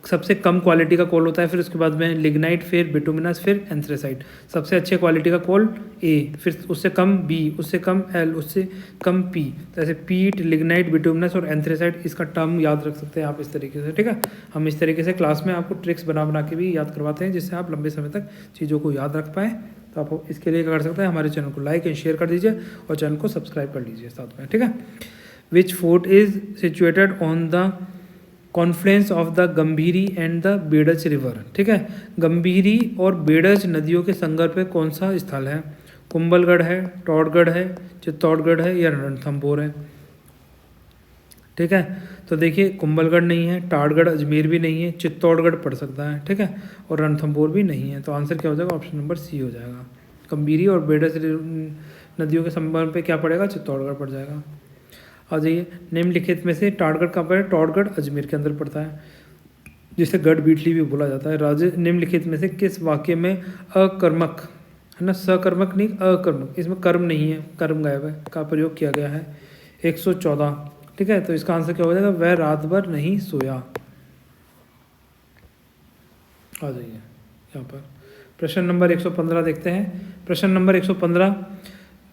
सबसे कम क्वालिटी का कोल होता है, फिर उसके बाद में लिग्नाइट, फिर बिटुमिनस, फिर एंथ्रेसाइट। सबसे अच्छे क्वालिटी का कोल ए, फिर उससे कम बी, उससे कम एल, उससे कम पी। तो ऐसे पीट, लिग्नाइट, बिटुमिनस और एंथ्रेसाइट, इसका टर्म याद रख सकते हैं आप इस तरीके से, ठीक है। हम इस तरीके से क्लास में आपको ट्रिक्स बना के भी याद करवाते हैं, जिससे आप लंबे समय तक चीज़ों को याद रख पाएँ। तो आप इसके लिए क्या कर सकते हैं, हमारे चैनल को लाइक एंड शेयर कर दीजिए और चैनल को सब्सक्राइब कर लीजिए साथ में, ठीक है। Which fort is situated on the confluence of the Gambhiri and the Berach river, ठीक है। गंभीरी और बेड़ज नदियों के संगम पे कौन सा स्थल है, कुंभलगढ़ है, टॉडगढ़ है, चित्तौड़गढ़ है या रणथंभौर है, ठीक है। तो देखिए कुंभलगढ़ नहीं है, टाड़गढ़ अजमेर भी नहीं है, चित्तौड़गढ़ पड़ सकता है, ठीक है, और रणथंभौर भी नहीं है। तो आंसर क्या हो जाएगा, ऑप्शन नंबर सी हो जाएगा। गंभीरी और बेड़ज नदियों के संगम पे क्या पड़ेगा, चित्तौड़गढ़ पड़ जाएगा। आ जाइए, निम्नलिखित में से टाड़गढ़ कहाँ पर है, टॉडगढ़ अजमेर के अंदर पड़ता है, जिसे गढ़ बीटली भी बोला जाता है। निम्नलिखित में से किस वाक्य में अकर्मक, है ना, सकर्मक नहीं अकर्मक, इसमें कर्म नहीं है, कर्म गायब है, का प्रयोग किया गया है। 114, ठीक है। तो इसका आंसर क्या हो जाएगा, वह रात भर नहीं सोया। आ जाइए यहाँ पर प्रश्न नंबर 115 देखते हैं। प्रश्न नंबर 115,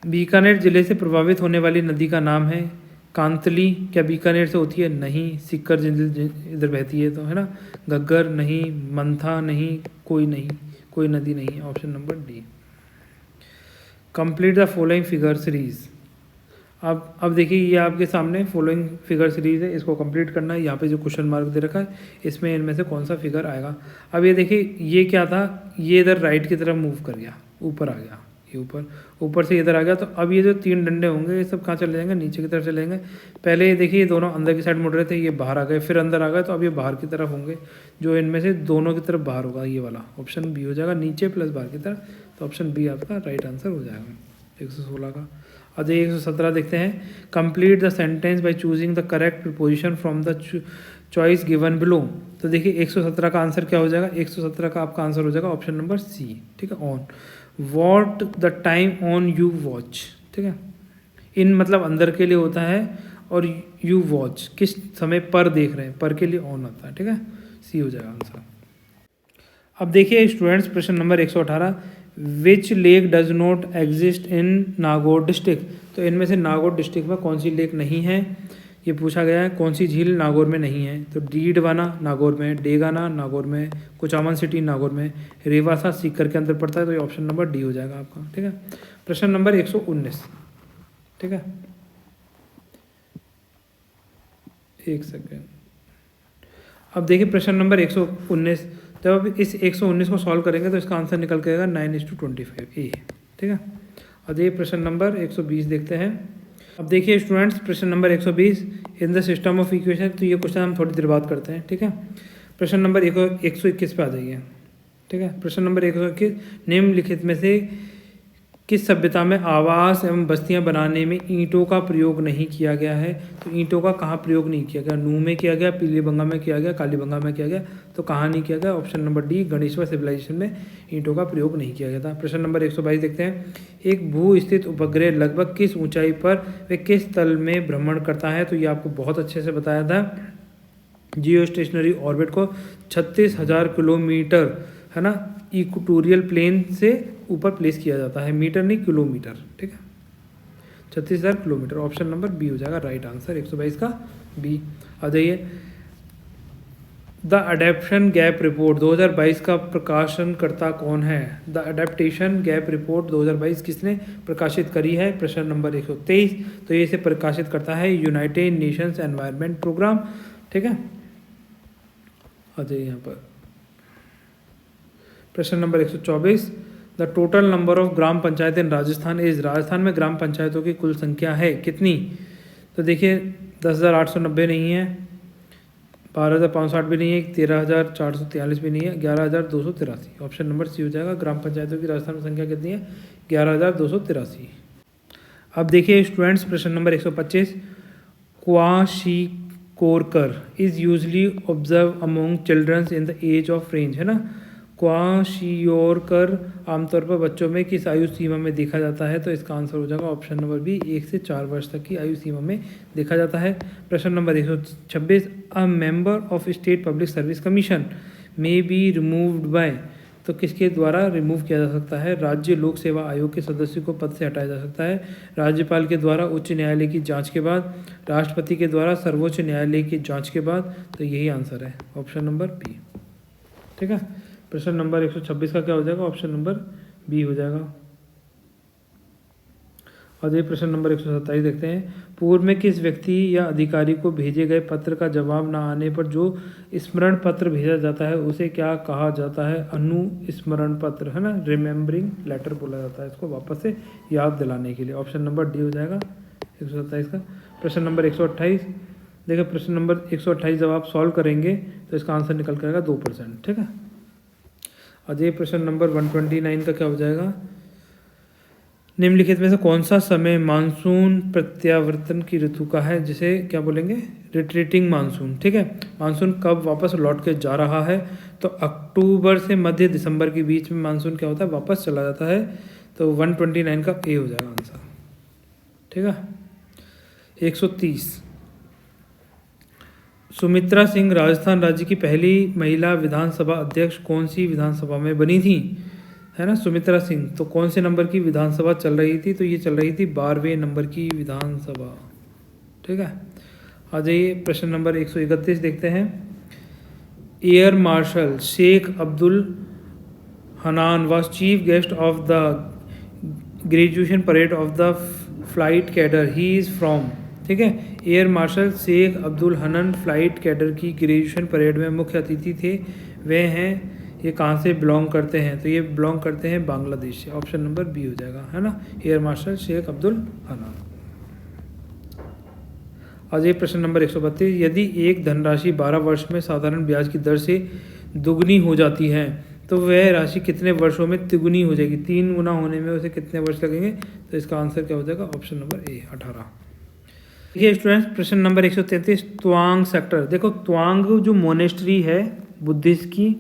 बीकानेर जिले से प्रभावित होने वाली नदी का नाम है कांतली। क्या बीकानेर से होती है, नहीं। सीकर इधर बहती है तो, है ना। घग्गर नहीं, मंथा नहीं, कोई नदी नहीं है। Option number D. Complete the following figure series. अब देखिए ये आपके सामने फॉलोइंग फिगर सीरीज है, इसको कंप्लीट करना है। यहाँ पे जो क्वेश्चन मार्क दे रखा है, इसमें इनमें से कौन सा फिगर आएगा। अब ये देखिए ये क्या था, ये इधर राइट की तरफ मूव कर गया, ऊपर आ गया, ये ऊपर से इधर आ गया। तो अब ये जो 3 डंडे होंगे ये सब कहाँ चले जाएंगे, नीचे की तरफ चले जाएंगे। पहले ये देखिए ये दोनों अंदर की साइड मुड़ रहे थे, ये बाहर आ गए, फिर अंदर आ गए, तो अब ये बाहर की तरफ होंगे। जो इनमें से दोनों की तरफ बाहर होगा, ये वाला ऑप्शन बी हो जाएगा, नीचे प्लस बाहर की तरफ। तो ऑप्शन बी आपका राइट आंसर हो जाएगा 116 का। अब 117 देखते हैं। Complete the sentence by choosing the correct preposition from the choice given below. तो देखिए 117 का आंसर क्या हो जाएगा, 117 का आपका आंसर हो जाएगा ऑप्शन नंबर सी, ठीक है, on. What the time on you watch, ठीक है। इन मतलब अंदर के लिए होता है, और यू वॉच किस समय पर देख रहे हैं, पर के लिए ऑन आता है, ठीक है, सी हो जाएगा आंसर। अब देखिए स्टूडेंट्स, प्रश्न number 118, which lake does not exist in Nagaur district. तो इनमें से नागौर डिस्ट्रिक्ट में कौन सी लेक नहीं है, ये पूछा गया है। कौन सी झील नागौर में नहीं है, तो डीडवाना नागौर में, डेगाना नागौर में, कुचामन सिटी नागौर में, रेवासा सीकर के अंदर पड़ता है। तो ये ऑप्शन नंबर डी हो जाएगा आपका, ठीक है। प्रश्न नंबर 119, ठीक है, एक सेकेंड। अब देखिए प्रश्न नंबर 119, जब अब इस 119 को सॉल्व करेंगे तो इसका आंसर निकल के आएगा 9:25 ए, ठीक है। अब ये प्रश्न नंबर 120 देखते हैं। अब देखिए स्टूडेंट्स, प्रश्न number 120, in the system of equation. तो ये क्वेश्चन हम थोड़ी देर बाद करते हैं, ठीक है। प्रश्न नंबर 121 पे आ जाइए, ठीक है। प्रश्न नंबर 121, निम्नलिखित में से किस सभ्यता में आवास एवं बस्तियां बनाने में ईंटों का प्रयोग नहीं किया गया है। तो ईंटों का कहाँ प्रयोग नहीं किया गया, नूह में किया गया, पीलीबंगा में किया गया, कालीबंगा में किया गया। तो कहाँ नहीं किया गया, option number D, Ganeshwar civilisation में ईंटों का प्रयोग नहीं किया गया था। प्रश्न नंबर 122 देखते हैं। एक भू स्थित उपग्रह लगभग किस ऊंचाई पर व किस तल में भ्रमण करता है। तो ये आपको बहुत अच्छे से बताया था, जियो स्टेशनरी ऑर्बिट को 36,000 किलोमीटर, है ना, इक्वेटोरियल प्लेन से ऊपर प्लेस किया जाता है, मीटर नहीं किलोमीटर, ठीक है, 36,000 किलोमीटर। ऑप्शन नंबर बी हो जाएगा राइट आंसर 122 का बी। आ जाइए, द अडेप्शन गैप रिपोर्ट 2022 का प्रकाशनकर्ता कौन है। द अडेप्टेशन गैप रिपोर्ट 2022 किसने प्रकाशित करी है। प्रश्न नंबर 123, तो ये इसे प्रकाशित करता है यूनाइटेड नेशंस एनवायरनमेंट प्रोग्राम, ठीक है। आ जाइए यहाँ पर प्रश्न number 124, the total number of gram panchayat in Rajasthan is. Rajasthan में ग्राम पंचायतों की कुल संख्या है कितनी। तो देखिए 10,890 नहीं है, 12,560 भी नहीं है, 13,443 भी नहीं है, 11,283। ऑप्शन नंबर सी हो जाएगा। ग्राम पंचायतों की राजस्थान में संख्या कितनी है, 11,283। अब देखिए स्टूडेंट्स, प्रश्न number 125, kwashiorkor is usually observe among childrens in the age of range, है ना। क्वाशियोरकर आमतौर पर बच्चों में किस आयु सीमा में देखा जाता है, तो इसका आंसर हो जाएगा ऑप्शन नंबर बी, 1 से 4 वर्ष तक की आयु सीमा में देखा जाता है। प्रश्न number 126, a member of state public service commission may be removed by, तो किसके द्वारा रिमूव किया जा सकता है। राज्य लोक सेवा आयोग के सदस्य को पद से हटाया जा सकता है, राज्यपाल के द्वारा उच्च न्यायालय की जांच के बाद, राष्ट्रपति के द्वारा सर्वोच्च न्यायालय की जांच के बाद, तो यही आंसर है ऑप्शन नंबर बी। ठीक है, प्रश्न नंबर 126 का क्या हो जाएगा, ऑप्शन नंबर बी हो जाएगा। और ये प्रश्न नंबर 127 देखते हैं, पूर्व में किस व्यक्ति या अधिकारी को भेजे गए पत्र का जवाब न आने पर जो स्मरण पत्र भेजा जाता है उसे क्या कहा जाता है। अनुस्मरण पत्र, है ना, रिमेम्बरिंग लेटर बोला जाता है इसको, वापस से याद दिलाने के लिए। ऑप्शन नंबर डी हो जाएगा 127 का। प्रश्न नंबर 128 देखिए, प्रश्न नंबर 128 जब आप सॉल्व करेंगे तो इसका आंसर निकल कर आएगा 2%। ठीक है, और ये प्रश्न नंबर 129 का क्या हो जाएगा, निम्नलिखित में से कौन सा समय मानसून प्रत्यावर्तन की ऋतु का है, जिसे क्या बोलेंगे, रिट्रीटिंग मानसून। ठीक है, मानसून कब वापस लौट के जा रहा है, तो अक्टूबर से मध्य दिसंबर के बीच में मानसून क्या होता है, वापस चला जाता है, तो 129 का ए हो जाएगा आंसर। ठीक है, 130, सुमित्रा सिंह राजस्थान राज्य की पहली महिला विधानसभा अध्यक्ष कौन सी विधानसभा में बनी थी, है ना, सुमित्रा सिंह। तो कौन से नंबर की विधानसभा चल रही थी, तो ये चल रही थी 12वें नंबर की विधानसभा। ठीक है, आ जाइए प्रश्न नंबर 131 देखते हैं, air marshal Sheikh Abdul Hanan was chief guest of the graduation parade of the flight cadre he is from. ठीक है, air marshal Sheikh Abdul Hanan flight cadre की ग्रेजुएशन परेड में मुख्य अतिथि थे, वे हैं, ये कहाँ से बिलोंग करते हैं, तो ये बिलोंग करते हैं बांग्लादेश से। ऑप्शन नंबर बी हो जाएगा, है ना, एयर मार्शल शेख अब्दुल हनान। और ये प्रश्न नंबर 132, यदि एक धनराशि 12 वर्ष में साधारण ब्याज की दर से दुगनी हो जाती है तो वह राशि कितने वर्षों में तिगुनी हो जाएगी, 3 गुना होने में उसे कितने वर्ष लगेंगे, तो इसका आंसर क्या हो जाएगा, ऑप्शन नंबर ए 18। देखिए स्टूडेंट्स, प्रश्न नंबर 133, त्वांग सेक्टर। देखो त्वांग जो मोनेस्ट्री है बुद्धिस्ट की,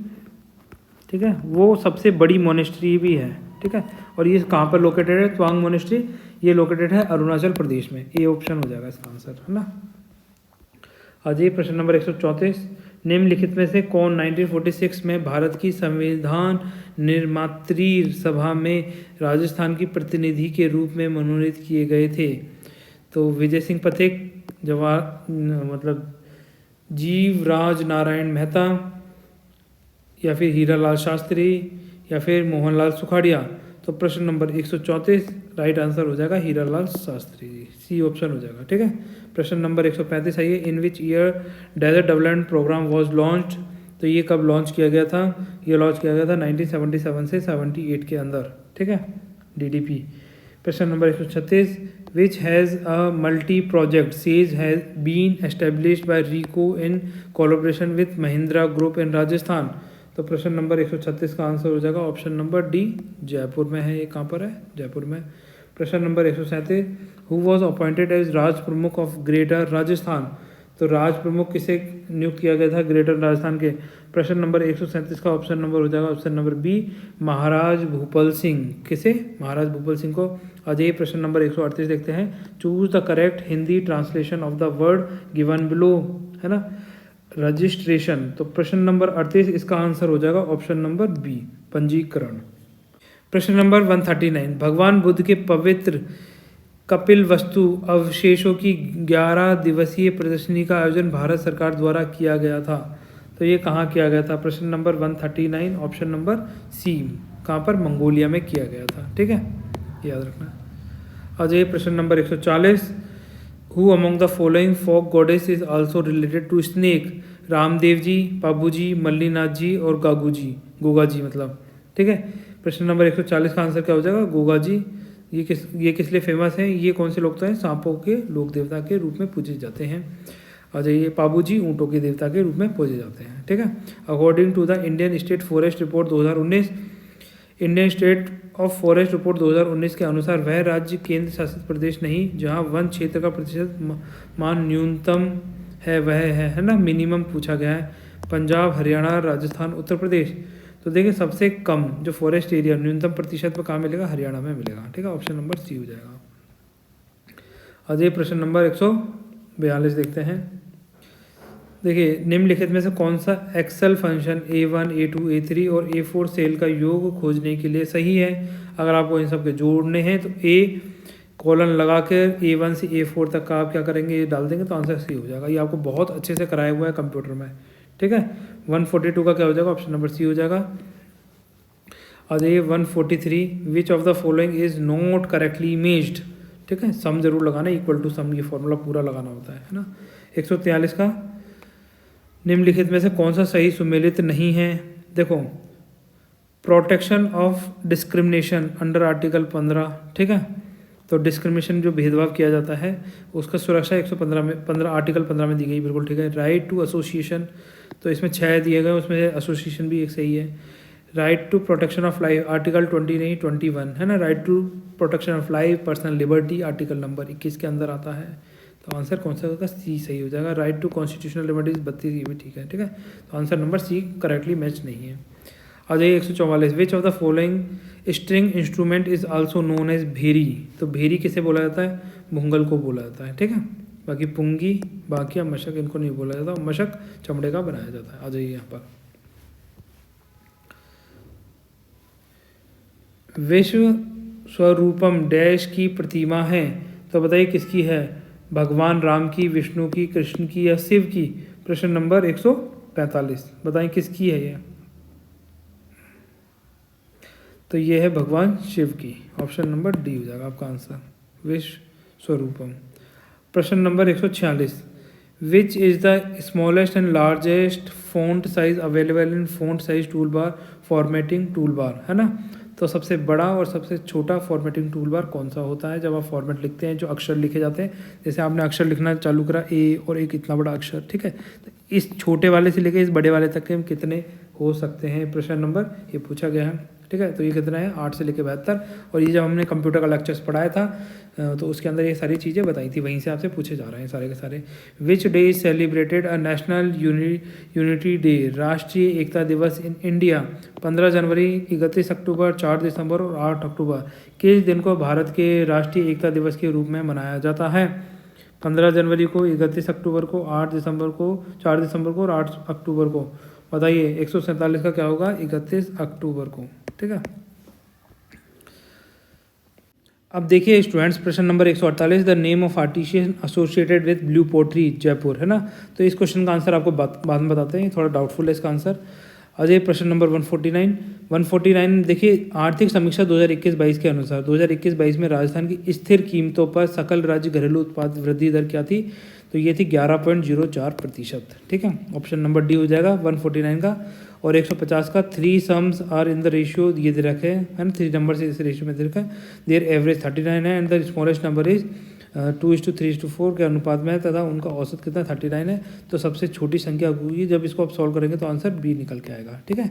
ठीक है, वो सबसे बड़ी मोनेस्ट्री भी है। ठीक है, और ये कहाँ पर लोकेटेड है, त्वांग मोनेस्ट्री, ये लोकेटेड है अरुणाचल प्रदेश में, ए ऑप्शन हो जाएगा इसका आंसर, है ना। आज ये प्रश्न नंबर 134, निम्नलिखित में से कौन 1946 में भारत की संविधान निर्मात्री सभा में राजस्थान की प्रतिनिधि के रूप में मनोनीत किए गए थे, तो विजय सिंह पथिक, जीवराज नारायण मेहता, या फिर हीरालाल शास्त्री, या फिर मोहनलाल सुखाड़िया। तो प्रश्न नंबर 134 राइट आंसर हो जाएगा हीरालाल शास्त्री, सी ऑप्शन हो जाएगा। ठीक है, प्रश्न नंबर 135 आइए, in which year desert development programme was launched, तो ये कब लॉन्च किया गया था, ये लॉन्च किया गया था 1977 से 78 के अंदर। ठीक है, डीडीपी। प्रश्न number 136, which has a multi project SEZ has been established by RIICO in collaboration with Mahindra group in Rajasthan. तो प्रश्न नंबर 136 का आंसर हो जाएगा ऑप्शन नंबर डी, जयपुर में है, ये कहाँ पर है, जयपुर में। प्रश्न number 137, who was appointed as Raj Pramukh of greater Rajasthan, तो राज प्रमुख किसे नियुक्त किया गया था ग्रेटर राजस्थान के। प्रश्न नंबर 137 का ऑप्शन नंबर हो जाएगा ऑप्शन नंबर बी, महाराज भूपल सिंह, किसे, महाराज भूपल सिंह को। आज ये प्रश्न नंबर 138 देखते हैं, choose the correct Hindi translation of the word given below, है ना, रजिस्ट्रेशन। तो प्रश्न नंबर 38 इसका आंसर हो जाएगा ऑप्शन नंबर बी, पंजीकरण। प्रश्न नंबर 139, भगवान बुद्ध के पवित्र कपिल वस्तु अवशेषों की 11 दिवसीय प्रदर्शनी का आयोजन भारत सरकार द्वारा किया गया था, तो ये कहाँ किया गया था। प्रश्न नंबर 139 ऑप्शन नंबर सी, कहाँ पर, मंगोलिया में किया गया था। ठीक है, याद रखना। आज ये प्रश्न number 140, who among the following folk goddess is also related to snake, Ramdev ji, Babu ji, Mallinath ji और गागू जी, गोगा जी मतलब। ठीक है, प्रश्न नंबर 140 का आंसर क्या हो जाएगा, गोगा जी। ये किस लिए फेमस हैं, ये कौन से लोग तो हैं, सांपों के लोक देवता के रूप में पूजे जाते हैं। आ जाइए, पाबू जी ऊँटों के देवता के रूप में पूजे जाते हैं। ठीक है, according to the Indian state forest report 2019, Indian state of forest report 2019 के अनुसार वह राज्य केंद्र शासित प्रदेश नहीं जहां वन क्षेत्र का प्रतिशत मान न्यूनतम है वह है ना, मिनिमम पूछा गया है। पंजाब, हरियाणा, राजस्थान, उत्तर प्रदेश। तो देखिए सबसे कम जो फॉरेस्ट एरिया न्यूनतम प्रतिशत में कहाँ मिलेगा, हरियाणा में मिलेगा। ठीक है, ऑप्शन नंबर सी हो जाएगा। अजय प्रश्न नंबर 142 देखते हैं। देखिए निम्नलिखित में से कौन सा Excel function A1, A2, A3 और A4 सेल का योग खोजने के लिए सही है। अगर आपको इन सब के जोड़ने हैं तो A कॉलन लगा कर A1 से A4 तक का आप क्या करेंगे, ये डाल देंगे तो आंसर सी हो जाएगा। ये आपको बहुत अच्छे से कराया हुआ है कंप्यूटर में। ठीक है, 142 का क्या हो जाएगा, ऑप्शन नंबर सी हो जाएगा। और ये 143, विच of the following is not correctly imaged. ठीक है, सम जरूर लगाना, इक्वल टू सम, ये फॉर्मूला पूरा लगाना होता है ना। 143 का निम्नलिखित में से कौन सा सही सुमेलित नहीं है। देखो, protection of discrimination under article 15। ठीक है, तो डिस्क्रिमिनेशन जो भेदभाव किया जाता है उसका सुरक्षा 115 में 15 आर्टिकल 15 में दी गई, बिल्कुल ठीक है। राइट टू एसोसिएशन, तो इसमें 6 दिए गए, उसमें एसोसिएशन भी एक सही है। Right to protection of life article 20 नहीं 21 है ना। Right to protection of life, personal liberty article number 21 के अंदर आता है। तो आंसर कौन सा होगा, सी सही हो जाएगा। राइट टू कॉन्स्टिट्यूशनल लिबर्टीज 32, ये भी ठीक है। ठीक है, तो answer number C correctly match नहीं है। आ जाइए 144, which of the following string instrument is also known as Bheri. तो भेरी किसे बोला जाता है, मुंगल को बोला जाता है। ठीक है, बाकी पुंगी, बाकिया, मशक इनको नहीं बोला जाता। मशक चमड़े का बनाया जाता है। आ जाइए यहाँ पर, विश्व स्वरूपम डैश की प्रतिमा है, तो बताइए किसकी है, भगवान राम की, विष्णु की, कृष्ण की या शिव की। प्रश्न नंबर 145, बताएं किसकी है ये। तो ये है भगवान शिव की, ऑप्शन नंबर डी हो जाएगा आपका आंसर, विश्व स्वरूपम। प्रश्न number 146, which is the smallest and largest font size available in font size tool bar formatting tool bar, है ना। तो सबसे बड़ा और सबसे छोटा फॉर्मेटिंग टूल बार कौन सा होता है, जब आप फॉर्मेट लिखते हैं, जो अक्षर लिखे जाते हैं। जैसे आपने अक्षर लिखना चालू करा ए और एक इतना बड़ा अक्षर, ठीक है, तो इस छोटे वाले से लेकर इस बड़े वाले तक के हम कितने हो सकते हैं, प्रश्न नंबर ये पूछा गया है। ठीक है, तो ये कितना है, 8 से लेकर 72। और ये जब हमने कंप्यूटर का लेक्चर्स पढ़ाया था तो उसके अंदर ये सारी चीज़ें बताई थी, वहीं से आपसे पूछे जा रहे हैं सारे के सारे। Which day is celebrated a national unity day, राष्ट्रीय एकता दिवस इन इंडिया। 15 जनवरी, 31 अक्टूबर, 4 दिसंबर और 8 अक्टूबर। किस दिन को भारत के राष्ट्रीय एकता दिवस के रूप में मनाया जाता है। 15 जनवरी को, 31 अक्टूबर को, 8 दिसंबर को, 4 दिसंबर को और 8 अक्टूबर को। बताइए 147 का क्या होगा, 31 अक्टूबर को। ठीक है, अब देखिए स्टूडेंट्स, प्रश्न number 148, the name of artisan associated with blue pottery Jaipur, है ना। तो इस क्वेश्चन का आंसर आपको बाद में बताते हैं, थोड़ा डाउटफुल है इसका आंसर। अजय प्रश्न नंबर 149 देखिए, आर्थिक समीक्षा 2021-22 के अनुसार 2021-22 में राजस्थान की स्थिर कीमतों पर सकल राज्य घरेलू उत्पाद वृद्धि दर क्या थी, तो ये थी 11.04%। ठीक है, ऑप्शन नंबर डी हो जाएगा 149 का। और 150 का, 3 sums are in the ratio, ये दे रखे हैं, है ना, 3 नंबर से इस रेशियो में दे रखा है। देयर एवरेज 39 है and the smallest number is 2:3:4 के अनुपात में है तथा उनका औसत कितना 39 है। तो सबसे छोटी संख्या होगी, जब इसको आप सॉल्व करेंगे तो आंसर बी निकल के आएगा। ठीक है,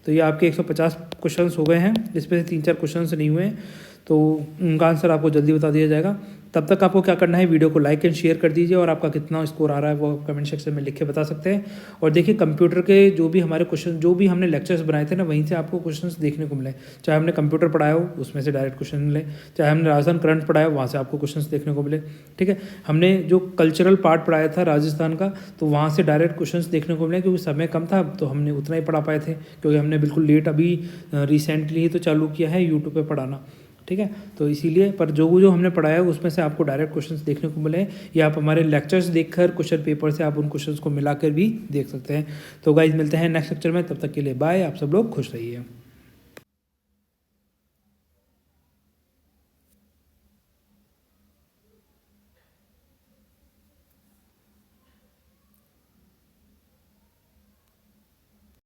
तो ये आपके 150 क्वेश्चन हो गए हैं, इसमें से 3-4 क्वेश्चन नहीं हुए हैं, तो उनका आंसर आपको जल्दी बता दिया जाएगा। तब तक आपको क्या करना है, वीडियो को लाइक एंड शेयर कर दीजिए, और आपका कितना स्कोर आ रहा है वो कमेंट सेक्शन में लिख के बता सकते हैं। और देखिए कंप्यूटर के जो भी हमारे क्वेश्चन, जो भी हमने लेक्चर्स बनाए थे ना, वहीं से आपको क्वेश्चंस देखने को मिले। चाहे हमने कंप्यूटर पढ़ाया हो उसमें से डायरेक्ट क्वेश्चन मिले, चाहे हमने राजस्थान करंट पढ़ाया हो वहाँ से आपको क्वेश्चंस देखने को मिले। ठीक है, हमने जो कल्चरल पार्ट पढ़ाया था राजस्थान का, तो वहाँ से डायरेक्ट क्वेश्चंस देखने को मिले, क्योंकि समय कम था तो हमने उतना ही पढ़ा पाए थे, क्योंकि हमने बिल्कुल लेट अभी रिसेंटली ही तो चालू किया है यूट्यूब पर पढ़ाना। ठीक है, तो इसीलिए, पर जो हमने पढ़ाया है उसमें से आपको डायरेक्ट क्वेश्चंस देखने को मिले, या आप हमारे लेक्चर्स देखकर क्वेश्चन पेपर से आप उन क्वेश्चंस को मिलाकर भी देख सकते हैं। तो गाइज मिलते हैं नेक्स्ट लेक्चर में, तब तक के लिए बाय, आप सब लोग खुश रहिए।